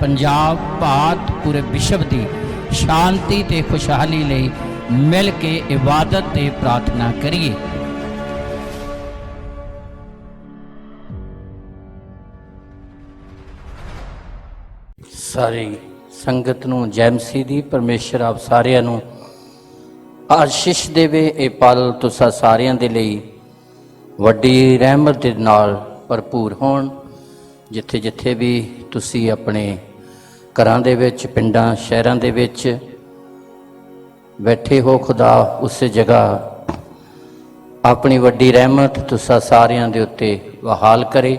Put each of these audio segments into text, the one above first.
पंजाब भारत पूरे विश्व की शांति ते खुशहाली लई मिल के इबादत ते प्रार्थना करिए। सारी संगत नूं जय मसीह दी। परमेश्वर आप सारिਆਂ ਨੂੰ आशीष देवे। ये पल तुसां सारिਆਂ ਦੇ ਲਈ ਵੱਡੀ ਰਹਿਮਤ ਦੇ ਨਾਲ ਭਰਪੂਰ ਹੋਣ। ਜਿੱਥੇ ਜਿੱਥੇ ਵੀ ਤੁਸੀਂ ਆਪਣੇ ਘਰਾਂ ਦੇ ਵਿੱਚ, ਪਿੰਡਾਂ, ਸ਼ਹਿਰਾਂ ਦੇ ਵਿੱਚ बैठे हो, खुदा उस जगह अपनी वड्डी रहमत तुसां सारियां दे उत्ते बहाल करे।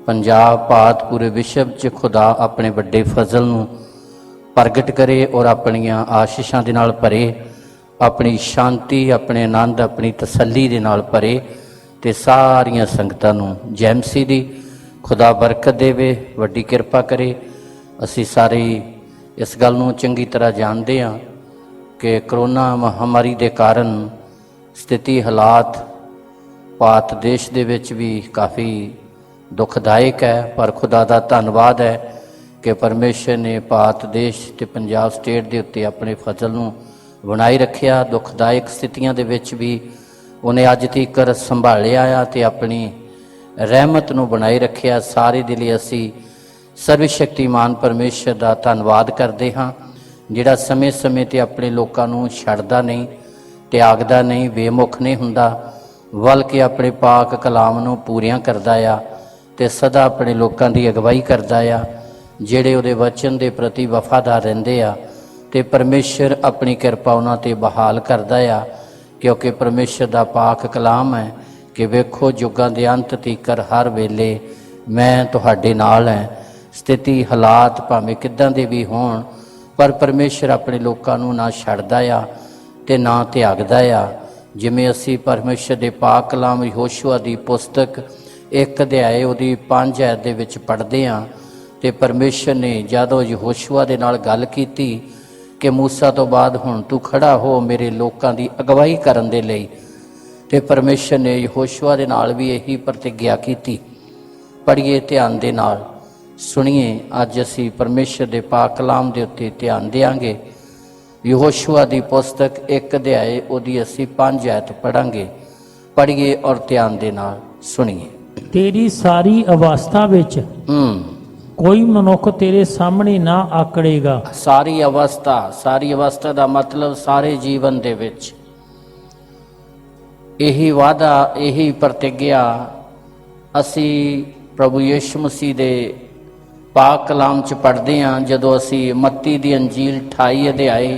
पंजाब भारत पूरे विश्व च खुदा अपने वड्डे फजल नूं प्रगट करे और अपनियां आशीषां दे नाल भरे, अपनी शांति, अपने आनंद, अपनी तसल्ली दे नाल भरे ते सारियां संगतां नूं जय मसीह दी खुदा बरकत देवे, वड्डी किरपा करे। असीं सारे इस गल नूं चंगी तरह जानदे हां कि करोना महामारी के कारण स्थिति हालात भारत देश दे विच भी काफ़ी दुखदायक है, पर खुदा दा धन्नवाद है कि परमेश्वर ने भारत देश ते पंजाब स्टेट के उत्ते अपने फजल नूं बनाए रखिया। दुखदायक स्थितियां दे विच भी उन्हें अज तक संभालिया आ ते अपनी रहमत नूं बनाए रखिया। सारे दे लई असीं सर्वशक्तिमान परमेश्वर का धन्नवाद करते हाँ, जिहड़ा समय समय ते अपने लोकां नूं छड्डदा नहीं, त्यागदा नहीं, बेमुख नहीं हुंदा, बल्कि अपने पाक कलाम नूं पूरियां करदा आ ते सदा अपने लोकां दी अगवाई करदा आ, जिहड़े उहदे वचन दे प्रति वफादार रहिंदे आ ते परमेश्वर अपनी किरपा उन्हां ते बहाल करदा आ। क्योंकि परमेश्वर दा पाक कलाम है कि वेखो जुगां दे अंत तीकर हर वेले मैं तुहाडे नाल है। स्थिति हालात भावें किदां दे भी होण, पर परमेश्वर अपने लोगों नूं ना छड्डदा आ ते ना त्यागदा आ। जिवें असीं परमेश्वर दे पाक कलाम यहोशुआ दी पुस्तक 1 अध्याय उहदी 5 आयत दे विच पढ़दे आ ते परमेश्वर ने जदों यहोशुआ दे नाल गल कीती कि मूसा तो बाद हुण तू खड़ा हो मेरे लोकां दी अगवाई करन दे लई, ते परमेश्वर ने यहोशुआ दे नाल भी यही प्रतिज्ञा कीती। पढ़िए ध्यान दे नाल सुनिए। अज असी परमेश्वर के पाक कलाम के उत्ते ध्यान देंगे। यहोशुआ की पुस्तक 1 अध्याय उहदी असी 5 आयत पढ़ांगे। पढ़िए और ध्यान दे नाल सुनिए। तेरी सारी अवस्था विच कोई मनुख तेरे सामने ना आकड़ेगा। सारी अवस्था का मतलब सारे जीवन दे विच यही वादा, यही प्रतिज्ञा असी प्रभु यीशु मसीह दे पाक कलाम च पढ़ते हैं। जदों असी मत्ती दी अंजील 28 अध्याय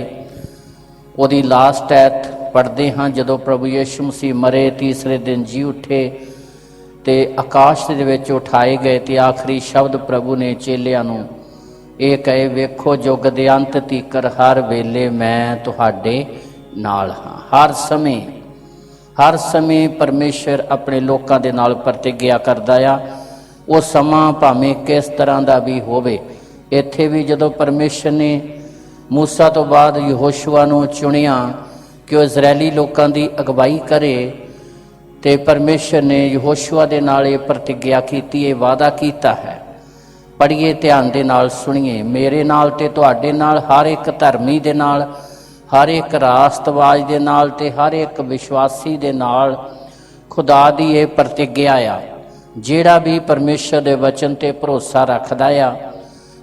उहदी लास्ट आयत पढ़ते हैं, जदों प्रभु यीशु मसीह मरे, तीसरे दिन जी उठे ते आकाश दे विच उठाए गए, ते आखिरी शब्द प्रभु ने चेलियां नूं ये कहे, वेखो जुग दे अंत तीकर हर वेले मैं तुहाडे नाल हां। हर समय परमेश्वर अपने लोकां दे नाल प्रतिज्ञा करदा आ। वो समा भावें किस तरह का भी होवे। इत्थे भी जदों परमेश्वर ने मूसा तो बाद यहोशुआ नूं चुनिया कि वह इजरायली लोकां दी अगवाई करे, ते परमेश्वर ने यहोशुआ दे नाल ये प्रतिज्ञा कीती, ये वादा कीता है। पढ़िए ध्यान दे नाल सुनिए। मेरे नाल ते तुहाडे नाल, हर एक धर्मी दे नाल, हर एक रास्तवाज दे नाल ते हर एक विश्वासी दे नाल खुदा दी ये प्रतिज्ञा आ। जिहड़ा भी परमेश्वर दे वचन ते भरोसा रखदा आ,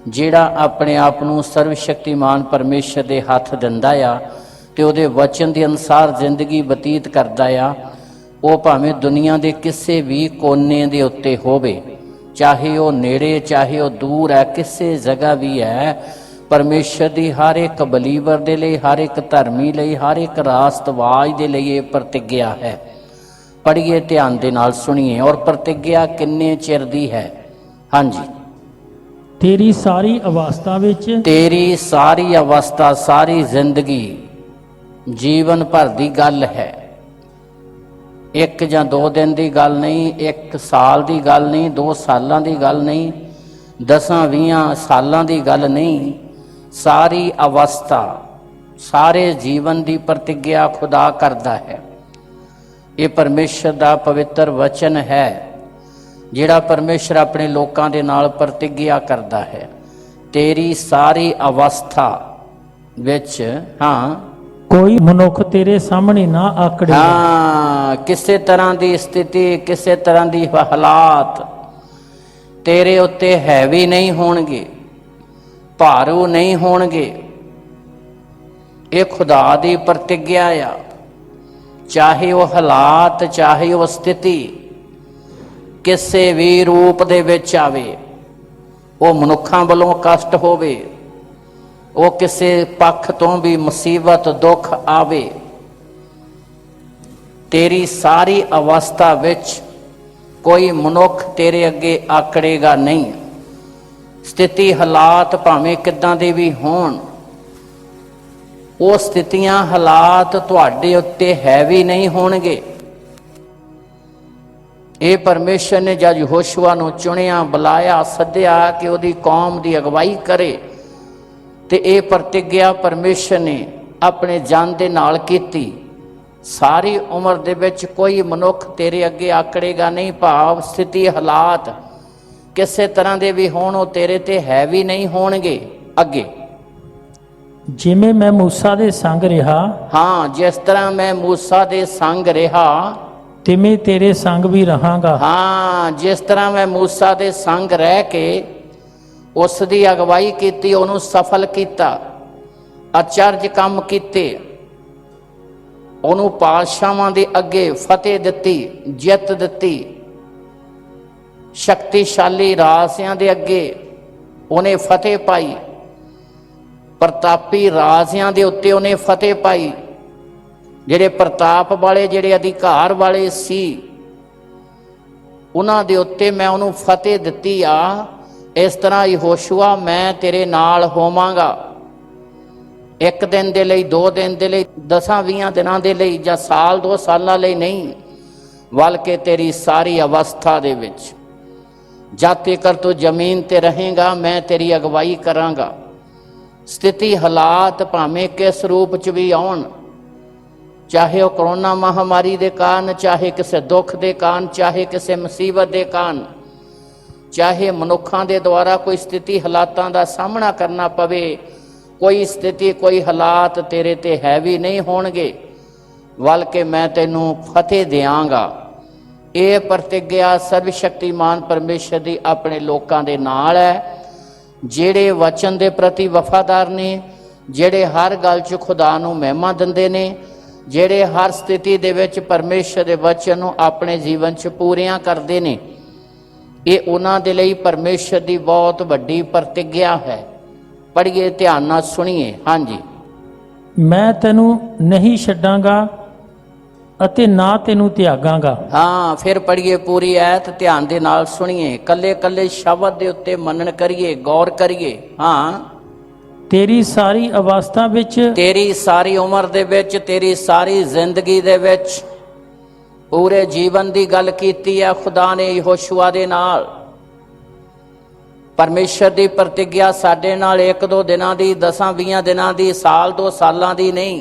जिहड़ा अपने आप नूं सर्वशक्तिमान परमेश्वर दे हत्थ दिंदा आ ते उहदे वचन दे अनुसार जिंदगी बतीत करदा आ, वो भावें दुनिया दे किसी भी कोने दे उत्ते होवे, चाहे वो नेड़े चाहे वो दूर है, किसी जगह भी है, परमेश्वर दी हर एक बलीवर दे लई, हर एक धर्मी लई, हर एक रास्तवाज दे लई ये प्रतिज्ञा है। पढ़िए ध्यान दे नाल सुनिए। और प्रतिज्ञा किन्ने चिर दी है? हाँ जी। तेरी सारी अवस्था विच, तेरी सारी अवस्था, सारी जिंदगी, जीवन भर दी गल है। एक जां 2 दिन की गल नहीं, 1 साल की गल नहीं, 2 सालों की गल नहीं, 10-20 सालों की गल नहीं। सारी अवस्था, सारे जीवन की प्रतिज्ञा खुदा करता है। ये परमेश्वर का पवित्र वचन है, जिहड़ा परमेश्वर अपने लोकां दे नाल प्रतिज्ञा करता है। ਤੇਰੀ ਸਾਰੀ ਅਵਸਥਾ ਵਿੱਚ ਹਾਂ ਕੋਈ ਮਨੁੱਖ ਤੇਰੇ ਸਾਹਮਣੇ ਨਾ ਆਕੜੇਗਾ। ਹਾਂ, ਕਿਸੇ ਤਰ੍ਹਾਂ ਦੀ ਸਥਿਤੀ, ਕਿਸੇ ਤਰ੍ਹਾਂ ਦੀ ਹਾਲਾਤ ਤੇਰੇ ਉੱਤੇ ਹੈਵੀ ਨਹੀਂ ਹੋਣਗੇ, ਭਾਰੂ ਨਹੀਂ ਹੋਣਗੇ। ਇਹ ਖੁਦਾ ਦੀ ਪ੍ਰਤਿਗਿਆ ਆ। ਚਾਹੇ ਉਹ ਹਾਲਾਤ, ਚਾਹੇ ਉਹ ਸਥਿਤੀ ਕਿਸੇ ਵੀ ਰੂਪ ਦੇ ਵਿੱਚ ਆਵੇ, ਉਹ ਮਨੁੱਖਾਂ ਵੱਲੋਂ ਕਸ਼ਟ ਹੋਵੇ, ਉਹ ਕਿਸੇ ਪੱਖ ਤੋਂ ਵੀ ਮੁਸੀਬਤ ਦੁੱਖ ਆਵੇ, ਤੇਰੀ ਸਾਰੀ ਅਵਸਥਾ ਵਿੱਚ ਕੋਈ ਮਨੁੱਖ ਤੇਰੇ ਅੱਗੇ ਆਕੜੇਗਾ ਨਹੀਂ। ਸਥਿਤੀ ਹਾਲਾਤ ਭਾਵੇਂ ਕਿੱਦਾਂ ਦੇ ਵੀ ਹੋਣ, ਉਹ ਸਥਿਤੀਆਂ ਹਾਲਾਤ ਤੁਹਾਡੇ ਉੱਤੇ ਹੈਵੀ ਨਹੀਂ ਹੋਣਗੇ। ਇਹ ਪਰਮੇਸ਼ਰ ਨੇ ਜਦ ਯਹੋਸ਼ੂਆ ਨੂੰ ਚੁਣਿਆ, ਬੁਲਾਇਆ, ਸੱਦਿਆ ਕਿ ਉਹਦੀ ਕੌਮ ਦੀ ਅਗਵਾਈ ਕਰੇ, ਤੇ ਇਹ ਪ੍ਰਤਿਗਿਆ ਪਰਮੇਸ਼ਰ ਨੇ ਆਪਣੇ ਜਨ ਦੇ ਨਾਲ ਕੀਤੀ। ਸਾਰੀ ਉਮਰ ਦੇ ਵਿੱਚ ਕੋਈ ਮਨੁੱਖ ਤੇਰੇ ਅੱਗੇ ਆਕੜੇਗਾ ਨਹੀਂ। ਭਾਵ ਸਥਿਤੀ ਹਾਲਾਤ ਕਿਸੇ ਤਰ੍ਹਾਂ ਦੇ ਵੀ ਹੋਣ, ਉਹ ਤੇਰੇ ਤੇ ਹੈਵੀ ਨਹੀਂ ਹੋਣਗੇ। ਅੱਗੇ, ਜਿਵੇਂ ਮੈਂ ਮੂਸਾ ਦੇ ਸੰਗ ਰਿਹਾ, ਹਾਂ, ਜਿਸ ਤਰ੍ਹਾਂ ਮੈਂ ਮੂਸਾ ਦੇ ਸੰਗ ਰਿਹਾ, ਤਿਵੇਂ ਤੇਰੇ ਸੰਗ ਵੀ ਰਹਾਂਗਾ। ਹਾਂ, ਜਿਸ ਤਰ੍ਹਾਂ ਮੈਂ ਮੂਸਾ ਦੇ ਸੰਗ ਰਹਿ ਕੇ ਉਸ ਦੀ ਅਗਵਾਈ ਕੀਤੀ, ਉਹਨੂੰ ਸਫਲ ਕੀਤਾ, ਅਚਰਜ ਕੰਮ ਕੀਤੇ, ਉਹਨੂੰ ਪਾਤਸ਼ਾਹਾਂ ਦੇ ਅੱਗੇ ਫਤਿਹ ਦਿੱਤੀ, ਜਿੱਤ ਦਿੱਤੀ, ਸ਼ਕਤੀਸ਼ਾਲੀ ਰਾਜਿਆਂ ਦੇ ਅੱਗੇ ਉਹਨੇ ਫਤਿਹ ਪਾਈ, ਪ੍ਰਤਾਪੀ ਰਾਜਿਆਂ ਦੇ ਉੱਤੇ ਉਹਨੇ ਫਤਿਹ ਪਾਈ, ਜਿਹੜੇ ਪ੍ਰਤਾਪ ਵਾਲੇ, ਜਿਹੜੇ ਅਧਿਕਾਰ ਵਾਲੇ ਸੀ, ਉਹਨਾਂ ਦੇ ਉੱਤੇ ਮੈਂ ਉਹਨੂੰ ਫਤਿਹ ਦਿੱਤੀ ਆ। ਇਸ ਤਰ੍ਹਾਂ ਯਹੋਸ਼ੂਆ ਮੈਂ ਤੇਰੇ ਨਾਲ ਹੋਵਾਂਗਾ। ਇੱਕ ਦਿਨ ਦੇ ਲਈ, 2 ਦਿਨ ਦੇ ਲਈ, 10-20 ਦਿਨਾਂ ਦੇ ਲਈ, ਜਾਂ ਸਾਲ 2 ਸਾਲਾਂ ਲਈ ਨਹੀਂ, ਬਲਕਿ ਤੇਰੀ ਸਾਰੀ ਅਵਸਥਾ ਦੇ ਵਿੱਚ ਜਦ ਤੱਕ ਤੂੰ ਜ਼ਮੀਨ ਤੇ ਰਹੇਗਾ, ਮੈਂ ਤੇਰੀ ਅਗਵਾਈ ਕਰਾਂਗਾ। ਸਥਿਤੀ ਹਾਲਾਤ ਭਾਵੇਂ ਕਿਸ ਰੂਪ 'ਚ ਵੀ ਆਉਣ, ਚਾਹੇ ਉਹ ਕਰੋਨਾ ਮਹਾਮਾਰੀ ਦੇ ਕਾਰਨ, ਚਾਹੇ ਕਿਸੇ ਦੁੱਖ ਦੇ ਕਾਰਨ, ਚਾਹੇ ਕਿਸੇ ਮੁਸੀਬਤ ਦੇ ਕਾਰਨ, ਚਾਹੇ ਮਨੁੱਖਾਂ ਦੇ ਦੁਆਰਾ ਕੋਈ ਸਥਿਤੀ ਹਾਲਾਤਾਂ ਦਾ ਸਾਹਮਣਾ ਕਰਨਾ ਪਵੇ, ਕੋਈ ਸਥਿਤੀ, ਕੋਈ ਹਾਲਾਤ ਤੇਰੇ ਤੇ ਹੈਵੀ ਨਹੀਂ ਹੋਣਗੇ, ਬਲਕਿ ਮੈਂ ਤੈਨੂੰ ਫਤਿਹ ਦਿਆਂਗਾ। ਇਹ ਪ੍ਰਤਿਗਿਆ ਸਰਵ ਸ਼ਕਤੀਮਾਨ ਪਰਮੇਸ਼ਰ ਦੀ ਆਪਣੇ ਲੋਕਾਂ ਦੇ ਨਾਲ ਹੈ, ਜਿਹੜੇ ਵਚਨ ਦੇ ਪ੍ਰਤੀ ਵਫਾਦਾਰ ਨੇ, ਜਿਹੜੇ ਹਰ ਗੱਲ 'ਚ ਖੁਦਾ ਨੂੰ ਮਹਿਮਾ ਦਿੰਦੇ ਨੇ, ਜਿਹੜੇ ਹਰ ਸਥਿਤੀ ਦੇ ਵਿੱਚ ਪਰਮੇਸ਼ਰ ਦੇ ਵਚਨ ਨੂੰ ਆਪਣੇ ਜੀਵਨ 'ਚ ਪੂਰੀਆਂ ਕਰਦੇ ਨੇ। ਇਹ ਉਹਨਾਂ ਦੇ ਲਈ ਪਰਮੇਸ਼ਰ ਦੀ ਬਹੁਤ ਵੱਡੀ ਪ੍ਰਤਿਗਿਆ ਹੈ। ਪੜ੍ਹੀਏ, ਧਿਆਨ ਨਾਲ ਸੁਣੀਏ। ਹਾਂਜੀ, ਮੈਂ ਤੈਨੂੰ ਨਹੀਂ ਛੱਡਾਂਗਾ ਅਤੇ ਨਾ ਤੈਨੂੰ ਤਿਆਗਾਂਗਾ। ਹਾਂ, ਫਿਰ ਪੜ੍ਹੀਏ ਪੂਰੀ ਐਤ, ਧਿਆਨ ਦੇ ਨਾਲ ਸੁਣੀਏ, ਕੱਲੇ ਕੱਲੇ ਸ਼ਬਦ ਦੇ ਉੱਤੇ ਮਨਨ ਕਰੀਏ, ਗੌਰ ਕਰੀਏ। ਹਾਂ, ਤੇਰੀ ਸਾਰੀ ਅਵਸਥਾ ਵਿੱਚ, ਤੇਰੀ ਸਾਰੀ ਉਮਰ ਦੇ ਵਿੱਚ, ਤੇਰੀ ਸਾਰੀ ਜ਼ਿੰਦਗੀ ਦੇ ਵਿੱਚ, ਪੂਰੇ ਜੀਵਨ ਦੀ ਗੱਲ ਕੀਤੀ ਹੈ ਖੁਦਾ ਨੇ ਯਹੋਸ਼ੂਆ ਦੇ ਨਾਲ। ਪਰਮੇਸ਼ਰ ਦੀ ਪ੍ਰਤਿਗਿਆ ਸਾਡੇ ਨਾਲ 1-2 ਦਿਨਾਂ ਦੀ, 10-20 ਦਿਨਾਂ ਦੀ, ਸਾਲ 2 ਸਾਲਾਂ ਦੀ ਨਹੀਂ।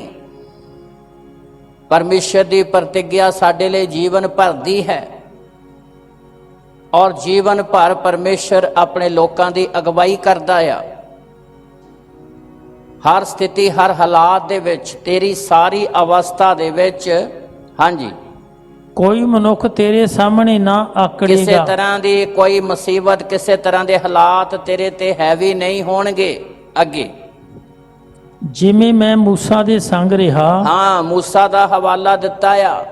ਪਰਮੇਸ਼ਰ ਦੀ ਪ੍ਰਤਿਗਿਆ ਸਾਡੇ ਲਈ ਜੀਵਨ ਭਰ ਦੀ ਹੈ, ਔਰ ਜੀਵਨ ਭਰ ਪਰਮੇਸ਼ਰ ਆਪਣੇ ਲੋਕਾਂ ਦੀ ਅਗਵਾਈ ਕਰਦਾ ਆ। ਹਰ ਸਥਿਤੀ, ਹਰ ਹਾਲਾਤ ਦੇ ਵਿੱਚ, ਤੇਰੀ ਸਾਰੀ ਅਵਸਥਾ ਦੇ ਵਿੱਚ। ਹਾਂਜੀ, ਕੋਈ ਮਨੁੱਖ ਤੇਰੇ ਸਾਹਮਣੇ ਨਾ ਆਕੜੇਗਾ। ਕਿਸੇ ਤਰ੍ਹਾਂ ਦੀ ਕੋਈ ਮੁਸੀਬਤ, ਕਿਸੇ ਤਰ੍ਹਾਂ ਦੇ ਹਾਲਾਤ ਤੇਰੇ ਤੇ ਹੈਵੀ ਨਹੀਂ ਹੋਣਗੇ। ਅੱਗੇ, ਜਿਵੇਂ ਮੈਂ ਮੂਸਾ ਦੇ ਸੰਗ ਰਿਹਾ, ਹਾਂ, ਮੂਸਾ ਦਾ ਹਵਾਲਾ ਦਿੱਤਾ ਆ।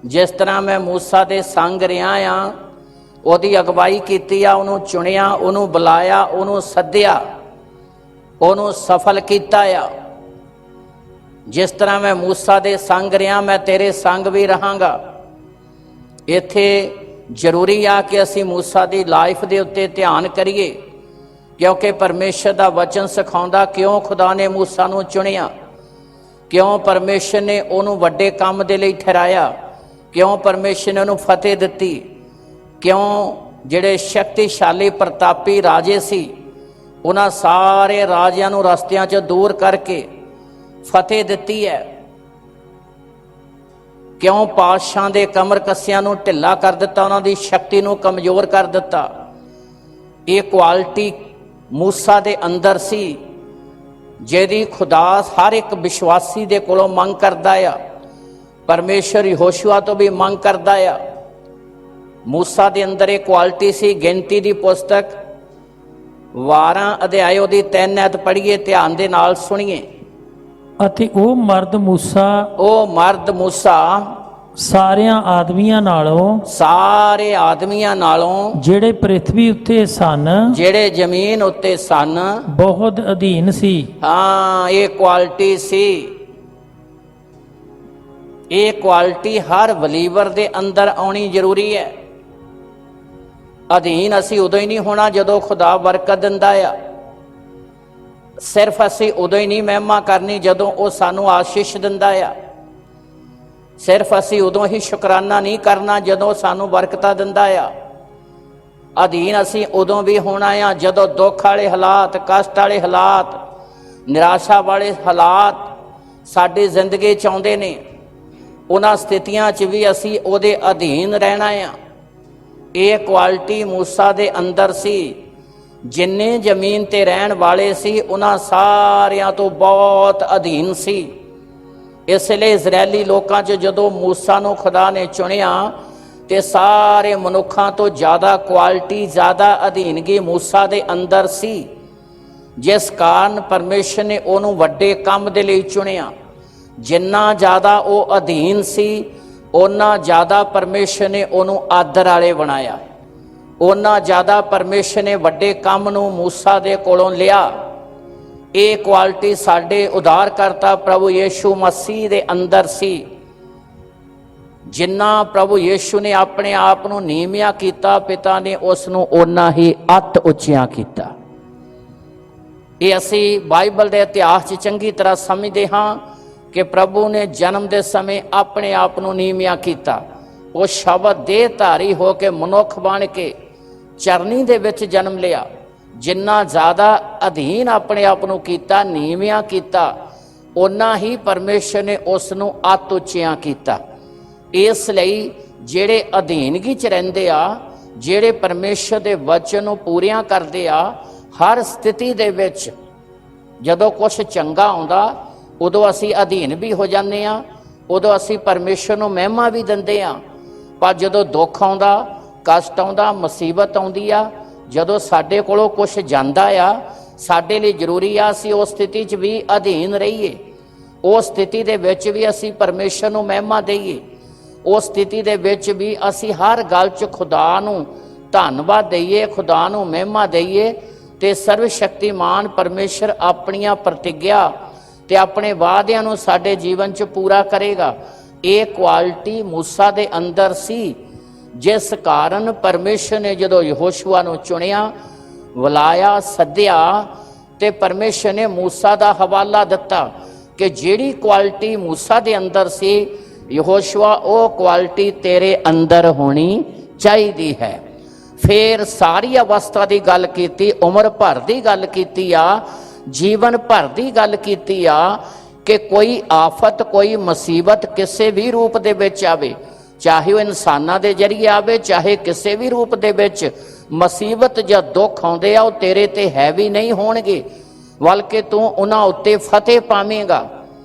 ਜਿਸ ਤਰ੍ਹਾਂ ਮੈਂ ਮੂਸਾ ਦੇ ਸੰਗ ਰਿਹਾ ਆ, ਉਹਦੀ ਅਗਵਾਈ ਕੀਤੀ ਆ, ਉਹਨੂੰ ਚੁਣਿਆ, ਉਹਨੂੰ ਬੁਲਾਇਆ, ਉਹਨੂੰ ਸੱਦਿਆ, ਉਹਨੂੰ ਸਫਲ ਕੀਤਾ ਆ। ਜਿਸ ਤਰ੍ਹਾਂ ਮੈਂ ਮੂਸਾ ਦੇ ਸੰਗ ਰਿਹਾ, ਮੈਂ ਤੇਰੇ ਸੰਗ ਵੀ ਰਹਾਂਗਾ। ਇੱਥੇ ਜ਼ਰੂਰੀ ਆ ਕਿ ਅਸੀਂ ਮੂਸਾ ਦੀ ਲਾਈਫ ਦੇ ਉੱਤੇ ਧਿਆਨ ਕਰੀਏ, ਕਿਉਂਕਿ ਪਰਮੇਸ਼ਰ ਦਾ ਵਚਨ ਸਿਖਾਉਂਦਾ ਕਿਉਂ ਖੁਦਾ ਨੇ ਮੂਸਾ ਨੂੰ ਚੁਣਿਆ, ਕਿਉਂ ਪਰਮੇਸ਼ਰ ਨੇ ਉਹਨੂੰ ਵੱਡੇ ਕੰਮ ਦੇ ਲਈ ਠਹਿਰਾਇਆ, ਕਿਉਂ ਪਰਮੇਸ਼ਰ ਨੇ ਉਹਨੂੰ ਫਤਿਹ ਦਿੱਤੀ, ਕਿਉਂ ਜਿਹੜੇ ਸ਼ਕਤੀਸ਼ਾਲੀ ਪ੍ਰਤਾਪੀ ਰਾਜੇ ਸੀ, ਉਹਨਾਂ ਸਾਰੇ ਰਾਜਿਆਂ ਨੂੰ ਰਸਤਿਆਂ 'ਚ ਦੂਰ ਕਰਕੇ ਫਤਿਹ ਦਿੱਤੀ ਹੈ, ਕਿਉਂ ਪਾਤਸ਼ਾਹ ਦੇ ਕਮਰ ਕੱਸਿਆਂ ਨੂੰ ਢਿੱਲਾ ਕਰ ਦਿੱਤਾ, ਉਹਨਾਂ ਦੀ ਸ਼ਕਤੀ ਨੂੰ ਕਮਜ਼ੋਰ ਕਰ ਦਿੱਤਾ। ਇਹ ਕੁਆਲਿਟੀ मूसा दे अंदर सी, जेदी खुदा हर एक विश्वासी दे कोलों मंग करदा आ। परमेश्वर यहोशुआ तो भी मंग करदा आ। मूसा दे अंदर एक क्वालिटी सी। गिनती दी पुस्तक 12 अध्याय ਉਹਦੀ 3 ਐਤ पढ़िए, ध्यान दे नाल सुनिए। ਅਤੇ ਉਹ ਮਰਦ ਮੂਸਾ ਉਹ ਮਰਦ मूसा ਸਾਰਿਆਂ ਆਦਮੀਆਂ ਨਾਲੋਂ ਸਾਰੇ ਆਦਮੀਆਂ ਨਾਲੋਂ ਜਿਹੜੇ ਪ੍ਰਿਥਵੀ ਉੱਤੇ ਸਨ ਜਿਹੜੇ ਜ਼ਮੀਨ ਉੱਤੇ ਸਨ ਬਹੁਤ ਅਧੀਨ ਸੀ। ਹਾਂ, ਇਹ ਕੁਆਲਿਟੀ ਸੀ। ਇਹ ਕੁਆਲਿਟੀ ਹਰ ਬਲੀਵਰ ਦੇ ਅੰਦਰ ਆਉਣੀ ਜ਼ਰੂਰੀ ਹੈ। ਅਧੀਨ ਅਸੀਂ ਉਦੋਂ ਹੀ ਨਹੀਂ ਹੋਣਾ ਜਦੋਂ ਖੁਦਾ ਬਰਕਤ ਦਿੰਦਾ ਆ। ਸਿਰਫ ਅਸੀਂ ਉਦੋਂ ਹੀ ਨਹੀਂ ਮਹਿਮਾ ਕਰਨੀ ਜਦੋਂ ਉਹ ਸਾਨੂੰ ਆਸ਼ੀਸ਼ ਦਿੰਦਾ ਆ। ਸਿਰਫ ਅਸੀਂ ਉਦੋਂ ਹੀ ਸ਼ੁਕਰਾਨਾ ਨਹੀਂ ਕਰਨਾ ਜਦੋਂ ਸਾਨੂੰ ਬਰਕਤਾਂ ਦਿੰਦਾ ਆ। ਅਧੀਨ ਅਸੀਂ ਉਦੋਂ ਵੀ ਹੋਣਾ ਆ ਜਦੋਂ ਦੁੱਖ ਵਾਲੇ ਹਾਲਾਤ, ਕਸ਼ਟ ਵਾਲੇ ਹਾਲਾਤ, ਨਿਰਾਸ਼ਾ ਵਾਲੇ ਹਾਲਾਤ ਸਾਡੀ ਜ਼ਿੰਦਗੀ 'ਚ ਆਉਂਦੇ ਨੇ। ਉਹਨਾਂ ਸਥਿਤੀਆਂ 'ਚ ਵੀ ਅਸੀਂ ਉਹਦੇ ਅਧੀਨ ਰਹਿਣਾ ਆ। ਇਹ ਕੁਆਲਿਟੀ मूसा ਦੇ ਅੰਦਰ ਸੀ। ਜਿੰਨੇ ਜ਼ਮੀਨ ਤੇ ਰਹਿਣ ਵਾਲੇ ਸੀ ਉਹਨਾਂ ਸਾਰਿਆਂ ਤੋਂ ਬਹੁਤ ਅਧੀਨ ਸੀ। ਇਸ ਲਈ ਇਜ਼ਰਾਇਲੀ ਲੋਕਾਂ 'ਚ ਜਦੋਂ मूसा ਨੂੰ ਖੁਦਾ ਨੇ ਚੁਣਿਆ ਤੇ ਸਾਰੇ ਮਨੁੱਖਾਂ ਤੋਂ ਜ਼ਿਆਦਾ ਕੁਆਲਿਟੀ, ਜ਼ਿਆਦਾ ਅਧੀਨਗੀ मूसा ਦੇ ਅੰਦਰ ਸੀ, ਜਿਸ ਕਾਰਨ ਪਰਮੇਸ਼ਰ ਨੇ ਉਹਨੂੰ ਵੱਡੇ ਕੰਮ ਦੇ ਲਈ ਚੁਣਿਆ। ਜਿੰਨਾ ਜ਼ਿਆਦਾ ਉਹ ਅਧੀਨ ਸੀ ਉਹਨਾਂ ਜ਼ਿਆਦਾ ਪਰਮੇਸ਼ਰ ਨੇ ਉਹਨੂੰ ਆਦਰ ਵਾਲੇ ਬਣਾਇਆ। ਉਹਨਾਂ ਜ਼ਿਆਦਾ ਪਰਮੇਸ਼ਰ ਨੇ ਵੱਡੇ ਕੰਮ ਨੂੰ मूसा ਦੇ ਕੋਲੋਂ ਲਿਆ। ਇਹ ਕੁਆਲਿਟੀ ਸਾਡੇ ਉਧਾਰਕਰਤਾ ਪ੍ਰਭੂ ਯੀਸ਼ੂ ਮਸੀਹ ਦੇ ਅੰਦਰ ਸੀ। ਜਿੰਨਾ ਪ੍ਰਭੂ ਯੀਸ਼ੂ ਨੇ ਆਪਣੇ ਆਪ ਨੂੰ ਨੀਵਿਆਂ ਕੀਤਾ, ਪਿਤਾ ਨੇ ਉਸ ਨੂੰ ਓਨਾ ਹੀ ਅੱਤ ਉੱਚਿਆਂ ਕੀਤਾ। ਇਹ ਅਸੀਂ ਬਾਈਬਲ ਦੇ ਇਤਿਹਾਸ 'ਚ ਚੰਗੀ ਤਰ੍ਹਾਂ ਸਮਝਦੇ ਹਾਂ ਕਿ ਪ੍ਰਭੂ ਨੇ ਜਨਮ ਦੇ ਸਮੇਂ ਆਪਣੇ ਆਪ ਨੂੰ ਨੀਵਿਆਂ ਕੀਤਾ। ਉਹ ਸ਼ਬਦ ਦੇਹ ਧਾਰੀ ਹੋ ਕੇ ਮਨੁੱਖ ਬਣ ਕੇ ਚਰਨੀ ਦੇ ਵਿੱਚ ਜਨਮ ਲਿਆ। ਜਿੰਨਾ ਜ਼ਿਆਦਾ ਅਧੀਨ ਆਪਣੇ ਆਪ ਨੂੰ ਕੀਤਾ, ਨੀਵਿਆਂ ਕੀਤਾ, ਓਨਾ ਹੀ ਪਰਮੇਸ਼ਰ ਨੇ ਉਸ ਨੂੰ ਅੱਤ ਉੱਚਿਆਂ ਕੀਤਾ। ਇਸ ਲਈ ਜਿਹੜੇ ਅਧੀਨਗੀ 'ਚ ਰਹਿੰਦੇ ਆ, ਜਿਹੜੇ ਪਰਮੇਸ਼ਰ ਦੇ ਵਚਨ ਨੂੰ ਪੂਰੀਆਂ ਕਰਦੇ ਆ, ਹਰ ਸਥਿਤੀ ਦੇ ਵਿੱਚ ਜਦੋਂ ਕੁਛ ਚੰਗਾ ਆਉਂਦਾ ਉਦੋਂ ਅਸੀਂ ਅਧੀਨ ਵੀ ਹੋ ਜਾਂਦੇ ਆ, ਉਦੋਂ ਅਸੀਂ ਪਰਮੇਸ਼ਰ ਨੂੰ ਮਹਿਮਾ ਵੀ ਦਿੰਦੇ ਆ। ਪਰ ਜਦੋਂ ਦੁੱਖ ਆਉਂਦਾ, ਕਸ਼ਟ ਆਉਂਦਾ, ਮੁਸੀਬਤ ਆਉਂਦੀ ਆ, ਜਦੋਂ ਸਾਡੇ ਕੋਲੋਂ ਕੁਛ ਜਾਂਦਾ ਆ, ਸਾਡੇ ਲਈ ਜ਼ਰੂਰੀ ਆ ਅਸੀਂ ਉਸ ਸਥਿਤੀ 'ਚ ਵੀ ਅਧੀਨ ਰਹੀਏ। ਉਸ ਸਥਿਤੀ ਦੇ ਵਿੱਚ ਵੀ ਅਸੀਂ ਪਰਮੇਸ਼ਰ ਨੂੰ ਮਹਿਮਾ ਦੇਈਏ। ਉਸ ਸਥਿਤੀ ਦੇ ਵਿੱਚ ਵੀ ਅਸੀਂ ਹਰ ਗੱਲ 'ਚ ਖੁਦਾ ਨੂੰ ਧੰਨਵਾਦ ਦੇਈਏ, ਖੁਦਾ ਨੂੰ ਮਹਿਮਾ ਦੇਈਏ। ਤੇ ਸਰਵ ਸ਼ਕਤੀਮਾਨ ਪਰਮੇਸ਼ਰ ਆਪਣੀਆਂ ਪ੍ਰਤਿਗਿਆ ਤੇ ਆਪਣੇ ਵਾਅਦਿਆਂ ਨੂੰ ਸਾਡੇ ਜੀਵਨ 'ਚ ਪੂਰਾ ਕਰੇਗਾ। ਇਹ ਕੁਆਲਿਟੀ मूसा ਦੇ ਅੰਦਰ ਸੀ, ਜਿਸ ਕਾਰਨ ਪਰਮੇਸ਼ਰ ਨੇ ਜਦੋਂ ਯਹੋਸ਼ੂਆ ਨੂੰ ਚੁਣਿਆ, ਬੁਲਾਇਆ, ਸੱਦਿਆ ਤੇ ਪਰਮੇਸ਼ਰ ਨੇ मूसा ਦਾ ਹਵਾਲਾ ਦਿੱਤਾ ਕਿ ਜਿਹੜੀ ਕੁਆਲਿਟੀ मूसा ਦੇ ਅੰਦਰ ਸੀ, ਯਹੋਸ਼ੂਆ ਉਹ ਕੁਆਲਿਟੀ ਤੇਰੇ ਅੰਦਰ ਹੋਣੀ ਚਾਹੀਦੀ ਹੈ। ਫਿਰ ਸਾਰੀ ਅਵਸਥਾ ਦੀ ਗੱਲ ਕੀਤੀ, ਉਮਰ ਭਰ ਦੀ ਗੱਲ ਕੀਤੀ ਆ, ਜੀਵਨ ਭਰ ਦੀ ਗੱਲ ਕੀਤੀ ਆ ਕਿ ਕੋਈ ਆਫਤ, ਕੋਈ ਮੁਸੀਬਤ ਕਿਸੇ ਵੀ ਰੂਪ ਦੇ ਵਿੱਚ ਆਵੇ, ਚਾਹੇ ਉਹ ਇਨਸਾਨਾਂ ਦੇ ਜ਼ਰੀਏ ਆਵੇ, ਚਾਹੇ ਕਿਸੇ ਵੀ ਰੂਪ ਦੇ ਵਿੱਚ ਮੁਸੀਬਤ ਜਾਂ ਦੁੱਖ ਆਉਂਦੇ ਆ, ਉਹ ਤੇਰੇ ਤੇ ਹੈਵੀ ਨਹੀਂ ਹੋਣਗੇ, ਬਲਕਿ ਤੂੰ ਉਹਨਾਂ ਉੱਤੇ ਫਤਿਹ ਪਾਵੇਂਗਾ।